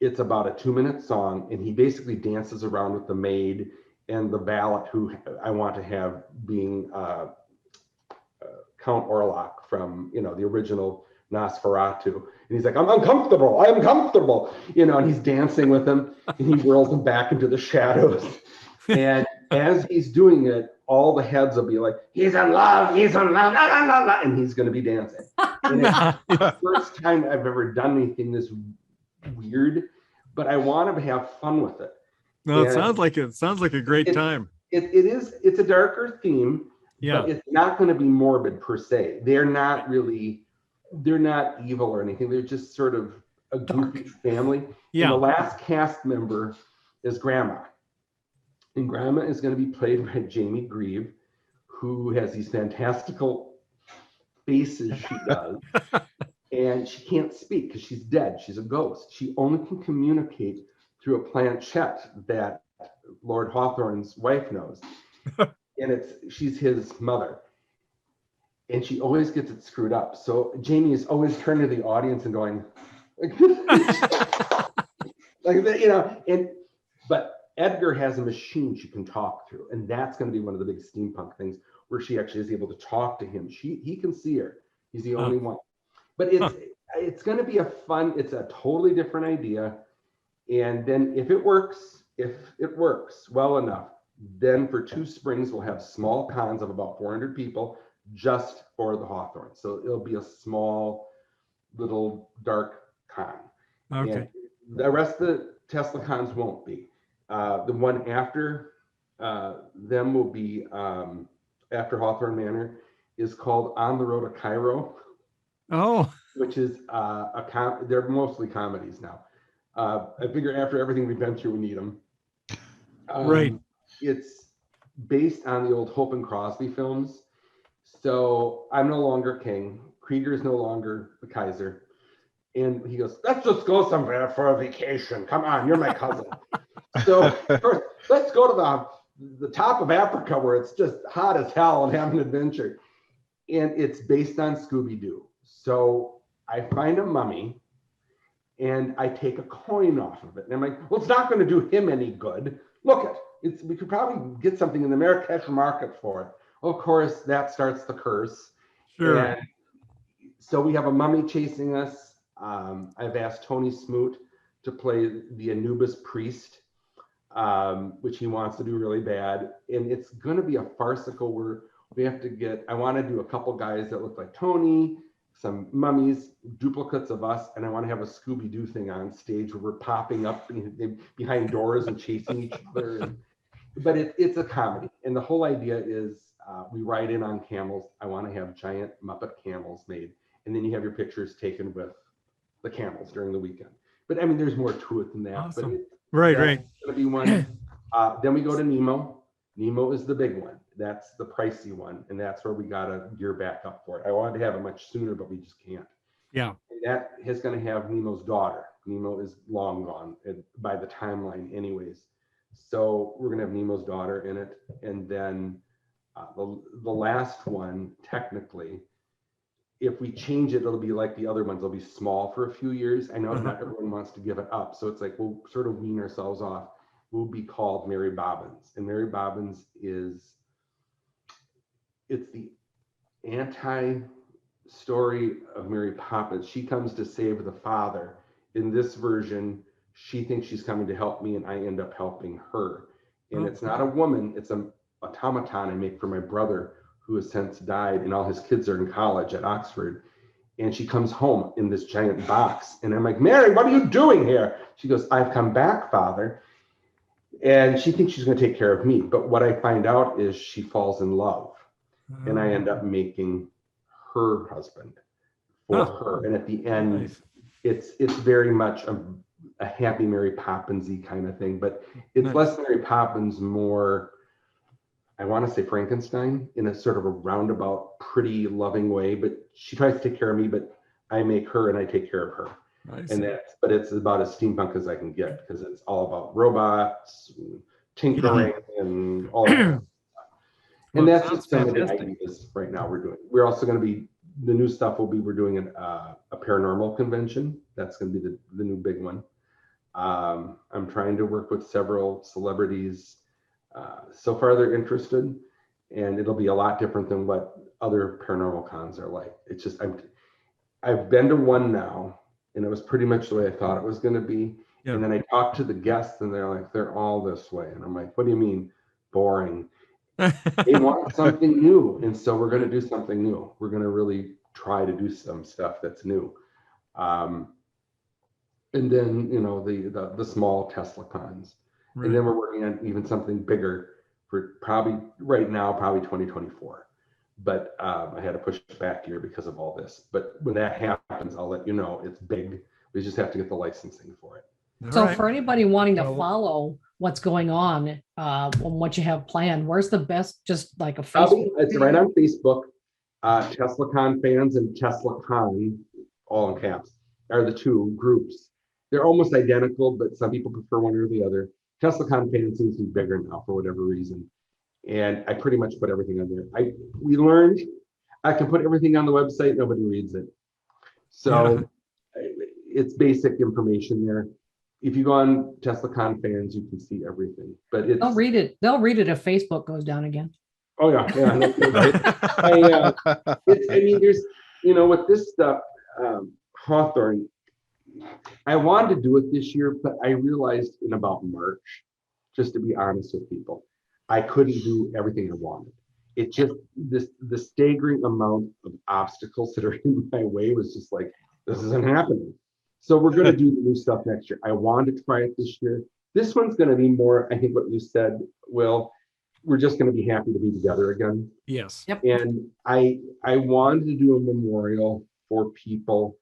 it's about a 2-minute song, and he basically dances around with the maid and the valet who I want to have being Count Orlok from, the original Nosferatu. And he's like, I'm uncomfortable, and he's dancing with him, and he whirls him back into the shadows. And as he's doing it, all the heads will be like, he's in love, la, la, la, la, and he's going to be dancing. And it's the first time I've ever done anything this weird, but I want to have fun with it. No, it sounds like a great time. It's a darker theme, but it's not going to be morbid per se. They're not evil or anything. They're just sort of a goofy family. Yeah. And the last cast member is Grandma. And Grandma is going to be played by Jamie Grieve, who has these fantastical faces she does. And she can't speak because she's dead. She's a ghost. She only can communicate through a planchette that Lord Hawthorne's wife knows. And she's his mother. And she always gets it screwed up. So Jamie is always turning to the audience and going, but Edgar has a machine she can talk through. And that's going to be one of the big steampunk things where she actually is able to talk to him. He can see her. He's the only one. But it's going to be it's a totally different idea. And then if it works well enough, then for 2 springs, we'll have small cons of about 400 people just for the Hawthorns. So it'll be a small little dark con. Okay. And the rest of the TeslaCons won't be. The one after them will be after Hawthorne Manor is called On the Road to Cairo. Oh, which is they're mostly comedies now. I figure after everything we've been through, we need them. Right. It's based on the old Hope and Crosby films. So I'm no longer king. Krieger is no longer the Kaiser. And he goes, let's just go somewhere for a vacation. Come on, you're my cousin. So first, let's go to the top of Africa where it's just hot as hell and have an adventure. And it's based on Scooby-Doo. So I find a mummy and I take a coin off of it. And I'm like, well, it's not going to do him any good. Look, we could probably get something in the Marrakesh market for it. Of course, that starts the curse. Sure. And so we have a mummy chasing us. I've asked Tony Smoot to play the Anubis priest, which he wants to do really bad. And it's going to be a farcical where I want to do a couple guys that look like Tony, some mummies, duplicates of us, and I want to have a Scooby-Doo thing on stage where we're popping up behind doors and chasing each other. But it's a comedy. And the whole idea is we ride in on camels. I want to have giant Muppet camels made. And then you have your pictures taken with the camels during the weekend. But I mean, there's more to it than that. Awesome. But right. Going to be one. Then we go to Nemo. Nemo is the big one. That's the pricey one. And that's where we got to gear back up for it. I wanted to have it much sooner, but we just can't. Yeah. And that is going to have Nemo's daughter. Nemo is long gone by the timeline anyways. So we're gonna have Nemo's daughter in it, and then the last one, technically, if we change it, it'll be like the other ones. They'll be small for a few years. I know not everyone wants to give it up, so it's like we'll sort of wean ourselves off. We'll be called Mary Bobbins, and Mary Bobbins it's the anti-story of Mary Poppins. She comes to save the father. In this version, she thinks she's coming to help me, and I end up helping her. And it's not a woman, it's an automaton I make for my brother, who has since died, and all his kids are in college at Oxford. And she comes home in this giant box, and I'm like, Mary, what are you doing here? She goes, I've come back, Father. And she thinks she's going to take care of me. But what I find out is she falls in love, and I end up making her husband for her. And at the end, it's very much a happy Mary Poppins-y kind of thing, but it's less Mary Poppins, more, I want to say Frankenstein, in a sort of a roundabout, pretty loving way. But she tries to take care of me, but I make her and I take care of her. But it's about as steampunk as I can get, because it's all about robots, and tinkering, and all that. And that's just some of the ideas right now we're doing. We're also going to be, the new stuff will be, we're doing a paranormal convention. That's going to be the new big one. I'm trying to work with several celebrities. So far they're interested, and it'll be a lot different than what other paranormal cons are like. It's just, I've been to one now, and it was pretty much the way I thought it was going to be. And then I talked to the guests, and they're like, they're all this way. And I'm like, what do you mean boring? They want something new. And so we're going to do something new. We're going to really try to do some stuff that's new. And then, the small TeslaCons. Right. And then we're working on even something bigger for probably 2024. But I had to push it back here because of all this. But when that happens, I'll let you know. It's big. We just have to get the licensing for it. So for anybody wanting to follow what's going on what you have planned, where's the best, just like a Facebook? It's right on Facebook. TeslaCon fans and TeslaCon, all in caps, are the two groups. They're almost identical, but some people prefer one or the other. TeslaCon fans seems to be bigger now for whatever reason. And I pretty much put everything on there. We learned I can put everything on the website, nobody reads it. So it's basic information there. If you go on TeslaCon fans, you can see everything. But they'll read it. They'll read it if Facebook goes down again. Oh yeah. There's, with this stuff, Hawthorne, I wanted to do it this year, but I realized in about March, just to be honest with people, I couldn't do everything I wanted. It just, the staggering amount of obstacles that are in my way was just like, this isn't happening. So we're going to do the new stuff next year. I wanted to try it this year. This one's going to be more, I think what you said, Will, we're just going to be happy to be together again. Yes. Yep. And I wanted to do a memorial for people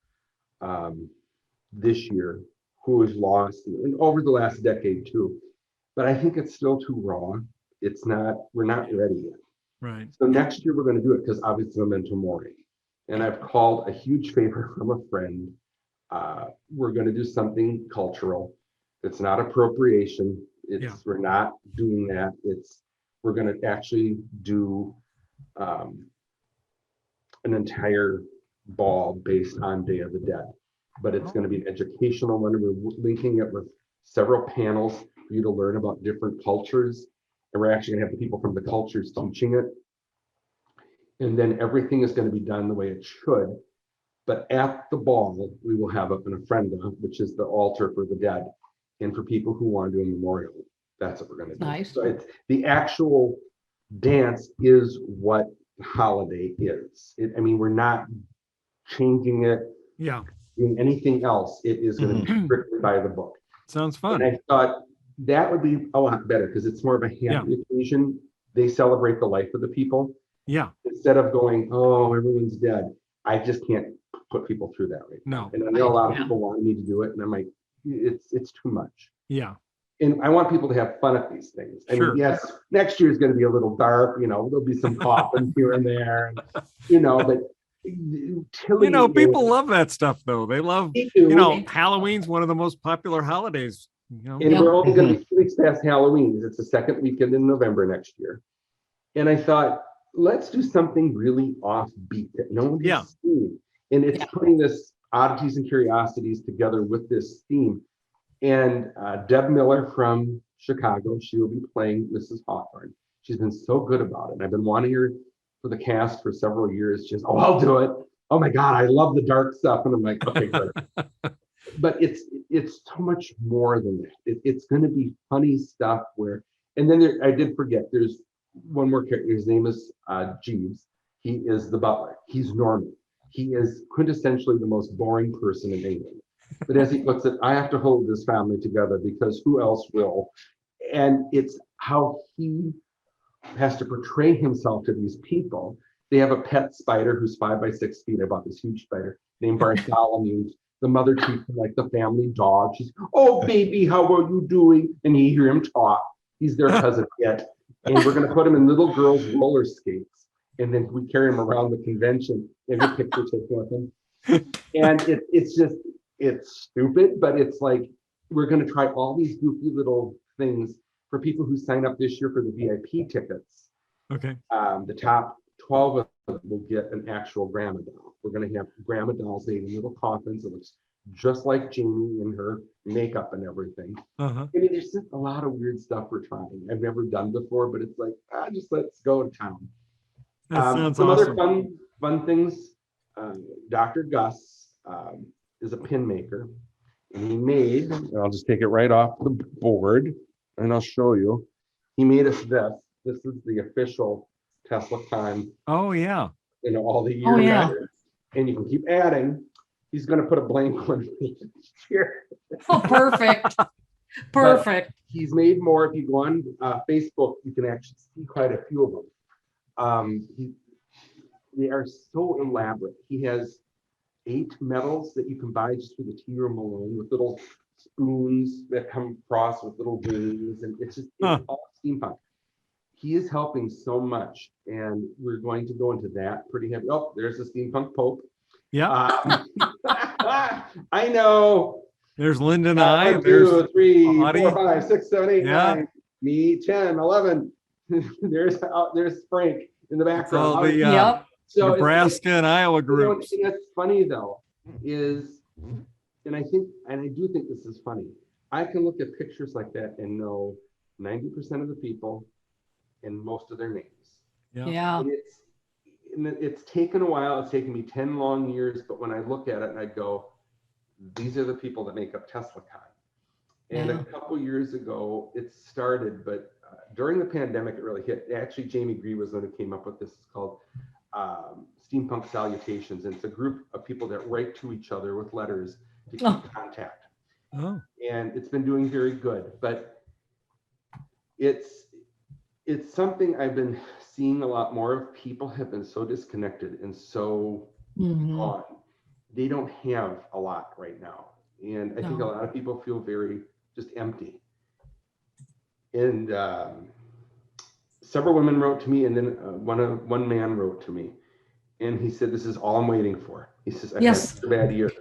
this year who was lost, and over the last decade too. But I think it's still too raw. We're not ready yet. Right. So next year we're going to do it, because obviously memento mori. And I've called a huge favor from a friend. We're going to do something cultural. It's not appropriation. We're not doing that. We're going to actually do an entire ball based on Day of the Dead, but it's going to be an educational one. We're linking it with several panels for you to learn about different cultures, and we're actually going to have the people from the cultures teaching it. And then everything is going to be done the way it should. But at the ball, we will have an ofrenda, which is the altar for the dead, and for people who want to do a memorial. That's what we're going to do. Nice. So the actual dance is what the holiday is. We're not changing it. Yeah. Doing anything else. It is going to be strictly by the book. Sounds fun. And I thought that would be a lot better, because it's more of a happy occasion. They celebrate the life of the people. Yeah. Instead of going, oh, everyone's dead. I just can't put people through that right now. And I know a lot of people want me to do it, and I'm like, it's too much. Yeah. And I want people to have fun at these things. I mean, yes, next year is going to be a little dark, there'll be some coffins here and there, but people love that stuff though. They love, Halloween's one of the most popular holidays Yep. And we're only going to be 2 weeks past Halloween. It's the second weekend in November next year. And I thought, let's do something really offbeat that no one has seen. And it's putting this oddities and curiosities together with this theme. And Deb Miller from Chicago, she will be playing Mrs. Hawthorne. She's been so good about it. And I've been wanting her for the cast for several years. Just, I'll do it. Oh my God, I love the dark stuff. And I'm like, okay, good. But it's so much more than that. It's going to be funny stuff where, and then I did forget, there's one more character. His name is Jeeves. He is the butler. He's Norman. He is quintessentially the most boring person in England. But as he puts it, I have to hold this family together because who else will? And it's how he has to portray himself to these people. They have a pet spider who's 5 by 6 feet. I bought this huge spider named Bartholomew. The mother treats him like the family dog. She's, oh, baby, how are you doing? And you hear him talk. He's their cousin yet. And we're going to put him in little girls' roller skates. And then we carry him around the convention. Every picture taken with him. And it's stupid, but it's like, we're going to try all these goofy little things for people who sign up this year for the VIP tickets. Okay. The top 12 of them will get an actual grandma doll. We're going to have grandma dolls made in little coffins. It looks just like Jamie in her makeup and everything. Uh-huh. I mean, there's just a lot of weird stuff we're trying. I've never done before, but it's like, just let's go to town. That sounds some awesome. other fun things. Dr. Gus is a pin maker, and he made, and I'll just take it right off the board and I'll show you. He made us this. This is the official TeslaCon. Oh yeah. All the years. Oh, yeah. And you can keep adding. He's going to put a blank one here. Oh, perfect. Perfect. But he's made more. If you go on Facebook, you can actually see quite a few of them. They are so elaborate. He has 8 medals that you can buy just for the tea room alone, with little spoons that come across with little wings, and it's all steampunk. He is helping so much, and we're going to go into that pretty heavy. Oh, there's the steampunk Pope. Yeah. I know. There's Linda and I. 1, 2, 3, Audie. 4, 5, 6, 7, 8, Yeah. 9. Me, 10, 11. there's Frank in the background. all the Yep. So Nebraska and Iowa the groups. thing that's funny though is, and I do think this is funny. I can look at pictures like that and know 90% of the people and most of their names. Yeah. And it's taken a while. It's taken me 10 long years, but when I look at it and I go, these are the people that make up TeslaCon. And Yeah. a couple years ago, it started, but during the pandemic, it really hit. Actually, Jamie Gree was the one who came up with this. It's called Steampunk Salutations. And it's a group of people that write to each other with letters to keep contact. Oh. And it's been doing very good, but it's something I've been seeing a lot more of. People have been so disconnected and so gone. They don't have a lot right now. And I think a lot of people feel very just empty. And several women wrote to me, and then one man wrote to me, and he said, "This is all I'm waiting for." He says, "I've had such a bad year."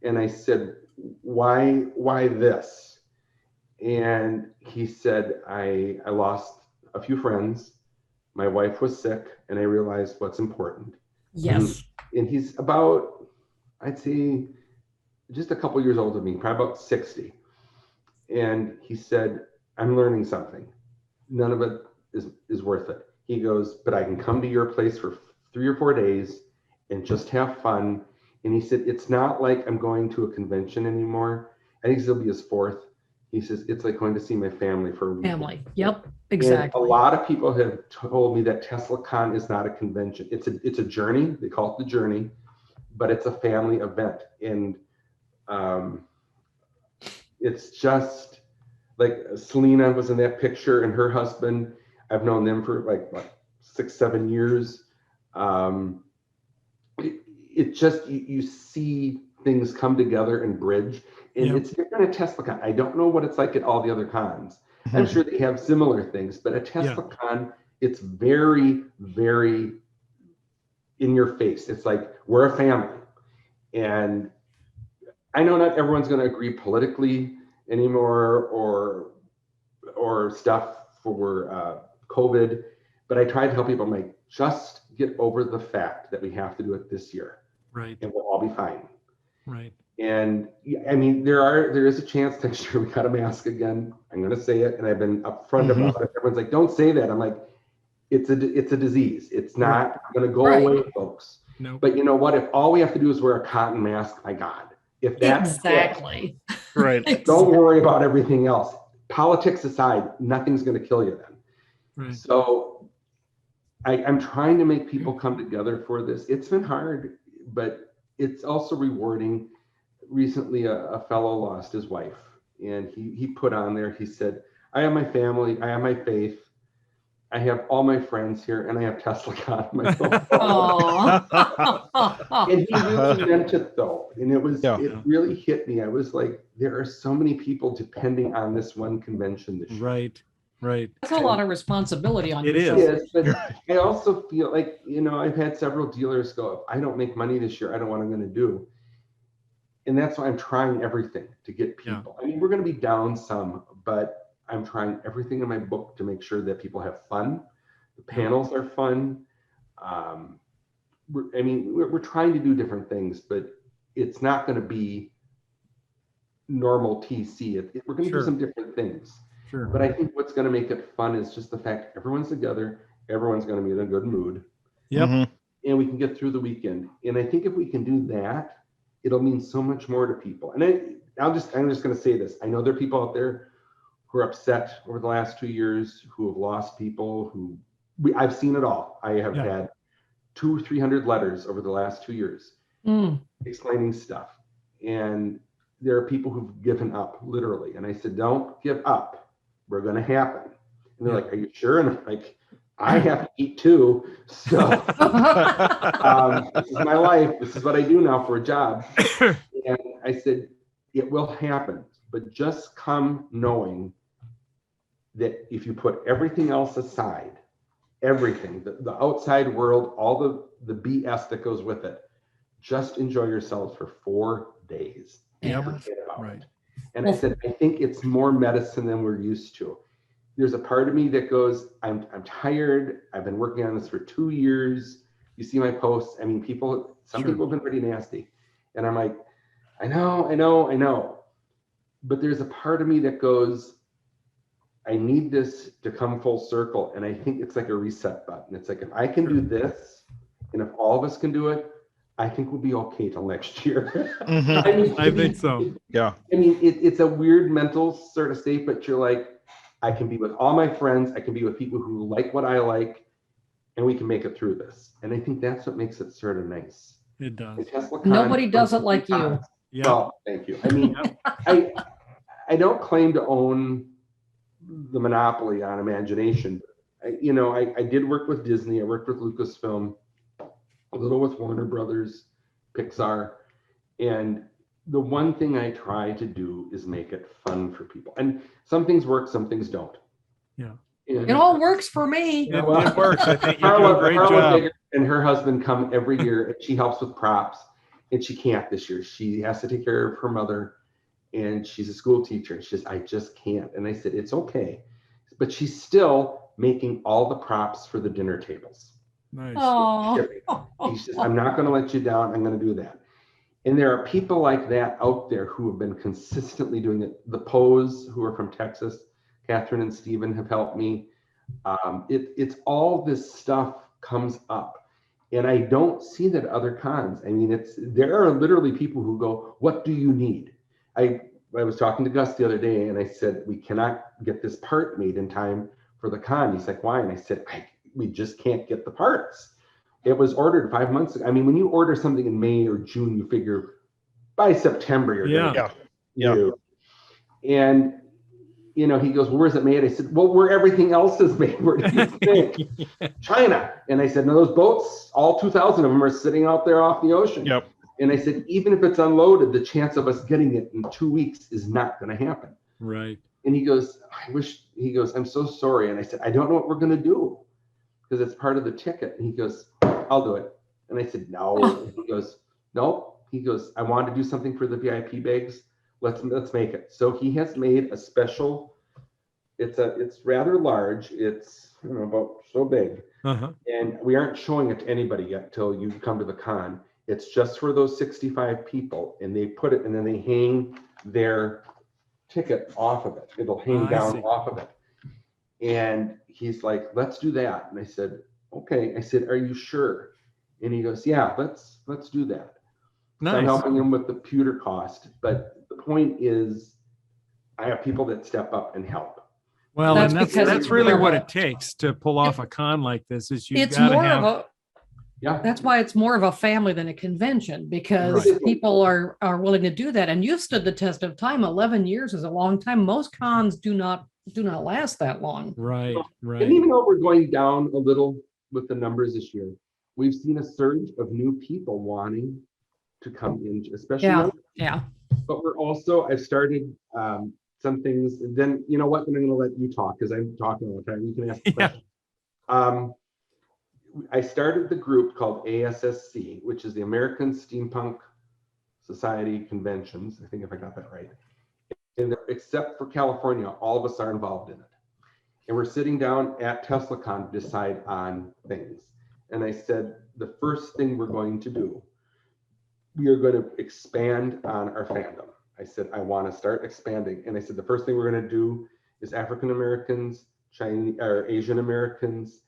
And I said, "Why this?" And he said, I lost a few friends. My wife was sick, and I realized what's important. Yes. And he's about, I'd say, just a couple years older than me, probably about 60. And he said, "I'm learning something. None of it is worth it." He goes, "But I can come to your place for 3 or 4 days and just have fun." And he said, "It's not like I'm going to a convention anymore." I think it'll be his 4th. He says, "It's like going to see my family for a week." Family. Yep. Exactly. And a lot of people have told me that TeslaCon is not a convention. It's a journey. They call it the journey, but it's a family event. And it's just like Selena was in that picture, and her husband, I've known them for like 6-7 years. It just, you see things come together and bridge, and it's different at TeslaCon. I don't know what it's like at all the other cons. I'm sure they have similar things, but at TeslaCon, it's very, very in your face. It's like, we're a family. And I know not everyone's going to agree politically anymore or stuff for COVID. But I try to tell people, I'm like, just get over the fact that we have to do it this year. Right. And we'll all be fine. Right. And I mean, there is a chance next year we got a mask again. I'm going to say it, and I've been upfront about it. Everyone's like, "Don't say that." I'm like, it's a disease. It's not going to go away, folks. No. But you know what? If all we have to do is wear a cotton mask, my God, if that's exactly Right. don't worry about everything else. Politics aside, nothing's going to kill you then. Right. So I'm trying to make people come together for this. It's been hard, but it's also rewarding. Recently, a fellow lost his wife, and he put on there, he said, I have my family, I have my faith, I have all my friends here, and I have TeslaCon on my phone. And he really meant it though. And it really hit me. I was like, there are so many people depending on this one convention this year. Right. Right. That's a lot of responsibility on It your is. shoulders. Yes, but I also feel like, I've had several dealers go, if I don't make money this year, I don't know what I'm going to do. And that's why I'm trying everything to get people. I mean, we're going to be down some, but I'm trying everything in my book to make sure that people have fun. The panels are fun. We're trying to do different things, but it's not going to be normal TC. We're going to do some different things. Sure. But I think what's going to make it fun is just the fact everyone's together, everyone's going to be in a good mood. Yep. And we can get through the weekend. And I think if we can do that, it'll mean so much more to people. And I'm just going to say this. I know there are people out there who are upset over the last 2 years, who have lost people, I've seen it all. I have had 200-300 letters over the last 2 years explaining stuff. And there are people who've given up, literally. And I said, don't give up. We're going to happen. And they're like, are you sure? And I'm like, I have to eat too. So this is my life. This is what I do now for a job. And I said, it will happen. But just come knowing that if you put everything else aside, everything, the outside world, all the BS that goes with it, just enjoy yourselves for 4 days. And forget about it. And I said, I think it's more medicine than we're used to. There's a part of me that goes, I'm tired. I've been working on this for 2 years. You see my posts. I mean, some people have been pretty nasty. And I'm like, I know. But there's a part of me that goes, I need this to come full circle. And I think it's like a reset button. It's like, if I can do this, and if all of us can do it, I think we'll be okay till next year. I think so. Yeah. I mean, it's a weird mental sort of state, but you're like, I can be with all my friends. I can be with people who like what I like, and we can make it through this. And I think that's what makes it sort of nice. It does. Nobody does it like you. Yeah. Well, thank you. I mean, I don't claim to own the monopoly on imagination. I did work with Disney. I worked with Lucasfilm, a little with Warner Brothers, Pixar. And the one thing I try to do is make it fun for people. And some things work, some things don't. Yeah. It all works for me. It works. I think you do a great job. Bigger and her husband come every year, and she helps with props, and she can't this year. She has to take care of her mother, and she's a school teacher. She says, I just can't. And I said, it's okay. But she's still making all the props for the dinner tables. Nice. He says, I'm not going to let you down. I'm going to do that. And there are people like that out there who have been consistently doing it. The Pose, who are from Texas, Catherine and Stephen have helped me. It's all this stuff comes up. And I don't see that at other cons. I mean, there are literally people who go, what do you need? I was talking to Gus the other day, and I said, we cannot get this part made in time for the con. He's like, why? And I said, we just can't get the parts. It was ordered 5 months ago. I mean, when you order something in May or June, you figure by September you're going to get. And he goes, well, where's it made? I said, well, where everything else is made. Where do you think? China. And I said, no, those boats, all 2,000 of them are sitting out there off the ocean. Yep. And I said, even if it's unloaded, the chance of us getting it in 2 weeks is not going to happen. Right. And he goes, I'm so sorry. And I said, I don't know what we're going to do because it's part of the ticket. And he goes, I'll do it. And I said, no. He goes, no. He goes, I wanted to do something for the VIP bags. let's make it. So he has made a special, it's rather large. It's, I don't know, about so big. And we aren't showing it to anybody yet till you come to the con. It's just for those 65 people, and they put it, and then they hang their ticket off of it. It'll hang down off of it. And he's like, let's do that. And I said, okay. I said, are you sure? And he goes, yeah, let's do that. Nice. So I'm helping him with the pewter cost, but the point is, I have people that step up and help. Well, That's and because that's it's really more what of it takes to pull off a con like this. Is you It's got to more have. of a, Yeah. that's why it's more of a family than a convention, because Right. people are willing to do that. And you've stood the test of time. 11 years is a long time. Most cons do not last that long. Right. And even though we're going down a little with the numbers this year, we've seen a surge of new people wanting to come in, especially. Yeah. But we're also, I've started some things, and then, you know what, then I'm going to let you talk, because I'm talking all the time. You can ask the question. I started the group called ASSC, which is the American Steampunk Society Conventions. I think if I got that right. And except for California, all of us are involved in it. And we're sitting down at TeslaCon to decide on things. And I said, the first thing we're going to do, we are going to expand on our fandom. I said, I want to start expanding. And I said, the first thing we're going to do is African Americans, Chinese or Asian Americans,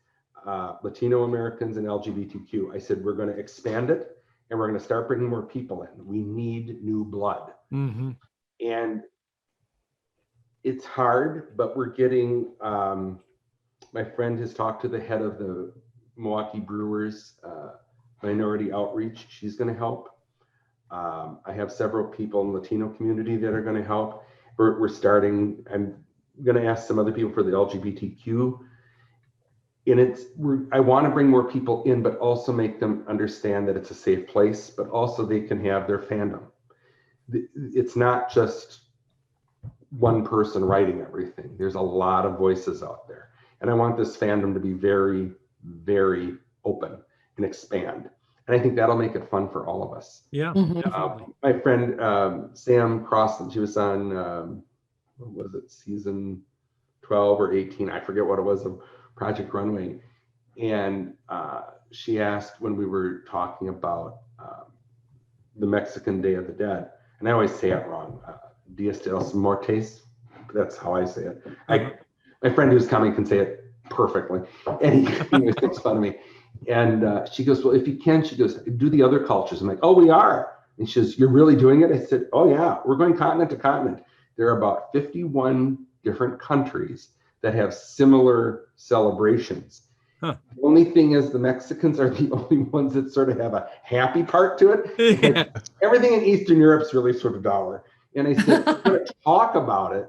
Latino Americans, and LGBTQ. I said, we're going to expand it, and we're going to start bringing more people in. We need new blood. And it's hard, but we're getting, my friend has talked to the head of the Milwaukee Brewers Minority Outreach. She's going to help. I have several people in the Latino community that are going to help. We're starting, I'm going to ask some other people for the LGBTQ. And I want to bring more people in, but also make them understand that it's a safe place, but also they can have their fandom. It's not just one person writing everything. There's a lot of voices out there. And I want this fandom to be very, very open and expand. And I think that'll make it fun for all of us. Yeah. My friend, Sam Crosland, she was on, what was it, season 12 or 18, I forget what it was, of Project Runway. And she asked when we were talking about the Mexican Day of the Dead, and I always say it wrong, Dias de los Muertos, that's how I say it. My friend who's coming can say it perfectly, and he always makes fun of me. And she goes, well, if you can, she goes, do the other cultures. I'm like, oh, we are. And she says, you're really doing it? I said, oh yeah, we're going continent to continent. There are about 51 different countries that have similar celebrations. The only thing is the Mexicans are the only ones that sort of have a happy part to it. Everything in Eastern Europe's really sort of dour. And I said, we're going to talk about it,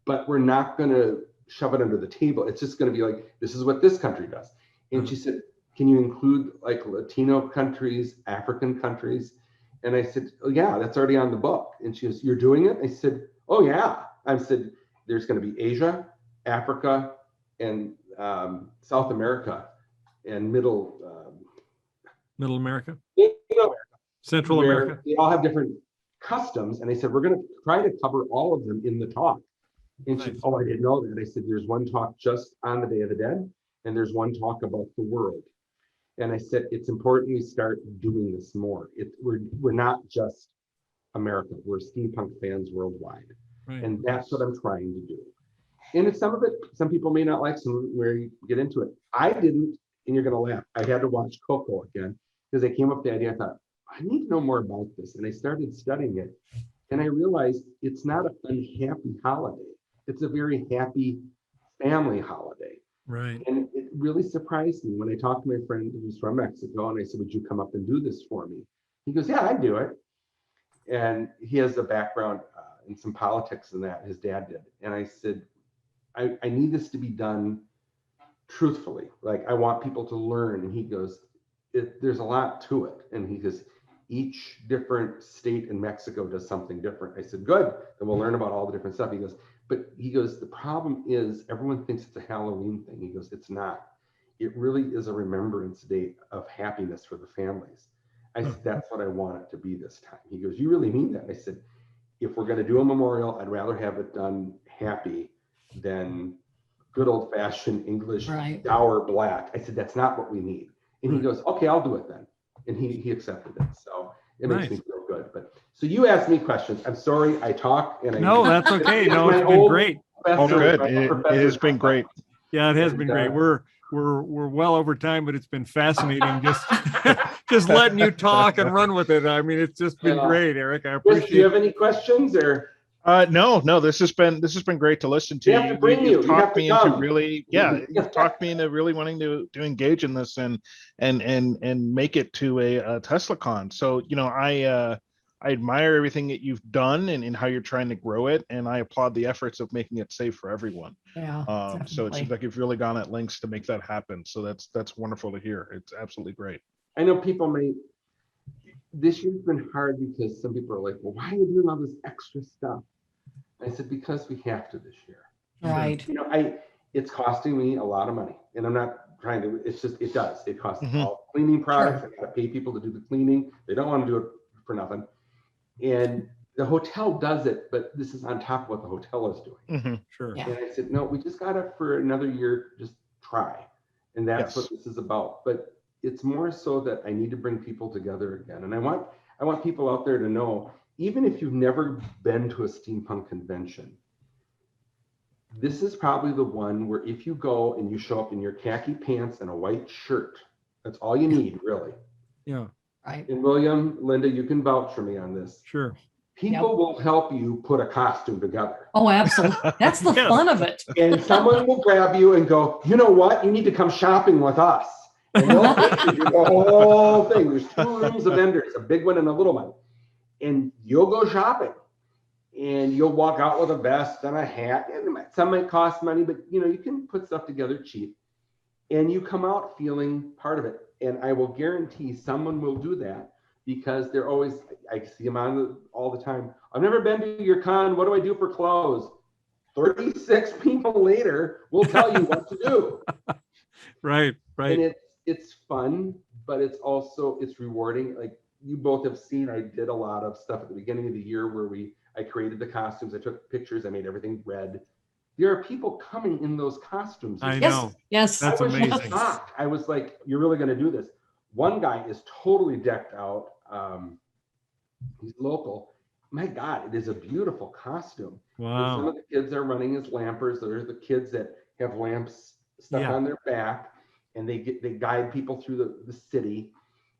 but we're not going to shove it under the table. It's just going to be like, this is what this country does. And she said, can you include like Latino countries, African countries? And I said, oh yeah, that's already on the book. And she goes, you're doing it? I said, oh yeah. I said, there's going to be Asia, Africa, and South America, and Middle America, America, Central America. They all have different customs. And I said, we're going to try to cover all of them in the talk. And she, oh, I didn't know that. I said, there's one talk just on the Day of the Dead, and there's one talk about the world. And I said, it's important we start doing this more. We're not just America. We're steampunk fans worldwide. Right. And that's what I'm trying to do. And it's some of it, some people may not like some where you get into it. I didn't, and you're going to laugh. I had to watch Coco again because I came up with the idea. I thought, I need to know more about this. And I started studying it. And I realized it's not an unhappy holiday. It's a very happy family holiday. Right. And it really surprised me when I talked to my friend who's from Mexico, and I said, would you come up and do this for me? He goes, yeah, I'd do it. And he has a background in some politics and that his dad did. And I said, I need this to be done truthfully. Like, I want people to learn. And he goes, there's a lot to it. And he goes, each different state in Mexico does something different. I said, good, then we'll learn about all the different stuff. He goes, the problem is everyone thinks it's a Halloween thing. He goes, it's not. It really is a remembrance day of happiness for the families. I said, that's what I want it to be this time. He goes, you really mean that? I said, if we're going to do a memorial, I'd rather have it done happy than good old fashioned English dour black. I said, that's not what we need. And he goes, okay, I'll do it then. And he accepted it. So it makes me feel good. But so you asked me questions. I'm sorry I talk. No, that's okay. No, it's been great. Oh, good. It has been great. Yeah, it has been great. We're well over time, but it's been fascinating just letting you talk and run with it. I mean, it's just been great, Eric. I appreciate it. Do you have any questions or? No, this has been great to listen to. You've talked me into really wanting to engage in this and make it to a TeslaCon. So, I admire everything that you've done and how you're trying to grow it, and I applaud the efforts of making it safe for everyone. Yeah. So it seems like you've really gone at lengths to make that happen. So that's wonderful to hear. It's absolutely great. I know this year's been hard because some people are like, well, why are you doing all this extra stuff? I said, because we have to this year. Right. It's costing me a lot of money, and I'm not trying to, it does. It costs all cleaning products. I gotta pay people to do the cleaning. They don't want to do it for nothing. And the hotel does it, but this is on top of what the hotel is doing. Sure. Yeah. And I said, no, we just gotta, for another year, just try. And that's what this is about. But it's more so that I need to bring people together again. And I want people out there to know, even if you've never been to a steampunk convention, this is probably the one where if you go and you show up in your khaki pants and a white shirt, that's all you need, really. Yeah. Right. And William, Linda, you can vouch for me on this. Sure. People will help you put a costume together. Oh, absolutely. That's the fun of it. And someone will grab you and go, you know what? You need to come shopping with us. And they'll take you the whole thing. There's 2 rooms of vendors, a big one and a little one. And you'll go shopping. And you'll walk out with a vest and a hat. And some might cost money, but you can put stuff together cheap. And you come out feeling part of it. And I will guarantee someone will do that because they're always, I see them on all the time. I've never been to your con. What do I do for clothes? 36 people later will tell you what to do. Right. And it's fun, but it's rewarding. Like you both have seen, I did a lot of stuff at the beginning of the year where I created the costumes. I took pictures. I made everything red. There are people coming in those costumes. I know. Yes. That's amazing. Shocked. I was like, you're really going to do this? One guy is totally decked out. He's local. My God, it is a beautiful costume. Wow. And some of the kids are running as lampers. There's the kids that have lamps stuck on their back, and they guide people through the city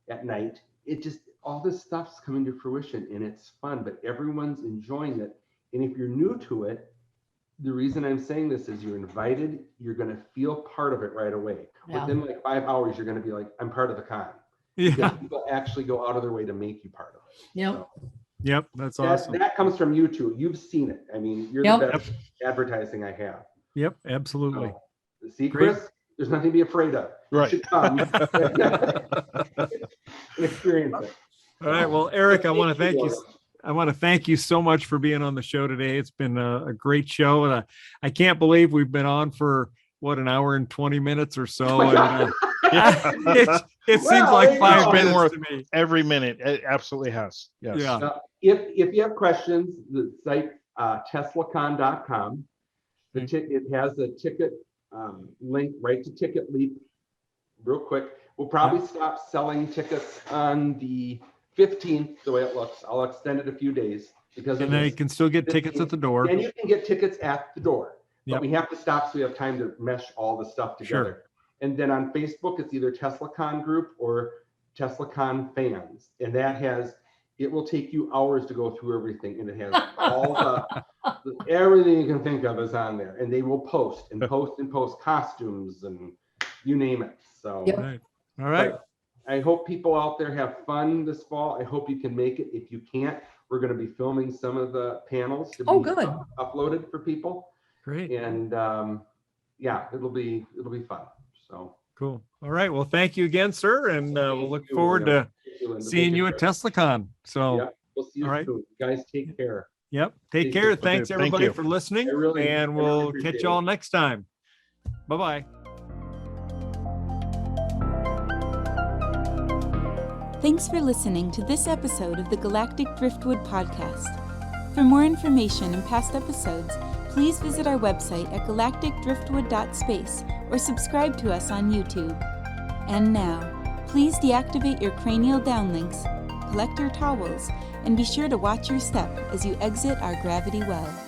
at night. It just, all this stuff's coming to fruition, and it's fun, but everyone's enjoying it. And if you're new to it, the reason I'm saying this is you're invited, you're going to feel part of it right away. Yeah. Within like 5 hours, you're going to be like, I'm part of the con. Yeah. Because people actually go out of their way to make you part of it. Yep. So Yep. That's awesome. that comes from you too. You've seen it. I mean, you're the best advertising I have. Yep. Absolutely. So, see, Chris, there's nothing to be afraid of. Right. You should come and experience it. All right. Well, Eric, I want to thank you. I want to thank you so much for being on the show today. It's been a great show. And I can't believe we've been on for an hour and 20 minutes or so. And, it seems like 5 minutes to me. Every minute. It absolutely has. Yes. Yeah. If you have questions, the site, TeslaCon.com, it has a ticket link right to Ticket Leap. Real quick, we'll probably stop selling tickets on the 15th, the way it looks. I'll extend it a few days because and then you can still get tickets at the door. And you can get tickets at the door, but Yep. we have to stop so we have time to mesh all the stuff together. Sure. And then on Facebook, it's either TeslaCon group or TeslaCon fans, and it will take you hours to go through everything, and it has all everything you can think of is on there, and they will post costumes and you name it. So. Yep. All right. I hope people out there have fun this fall. I hope you can make it. If you can't, we're going to be filming some of the panels to be uploaded for people. Great. And it'll be fun. So cool. All right. Well, thank you again, sir. And we'll look forward to seeing you at TeslaCon. So, yeah, we'll see you soon. You guys take care. Yep. Take care. Thanks everybody for listening. And we'll catch you all next time. Bye-bye. Thanks for listening to this episode of the Galactic Driftwood Podcast. For more information and past episodes, please visit our website at galacticdriftwood.space or subscribe to us on YouTube. And now, please deactivate your cranial downlinks, collect your towels, and be sure to watch your step as you exit our gravity well.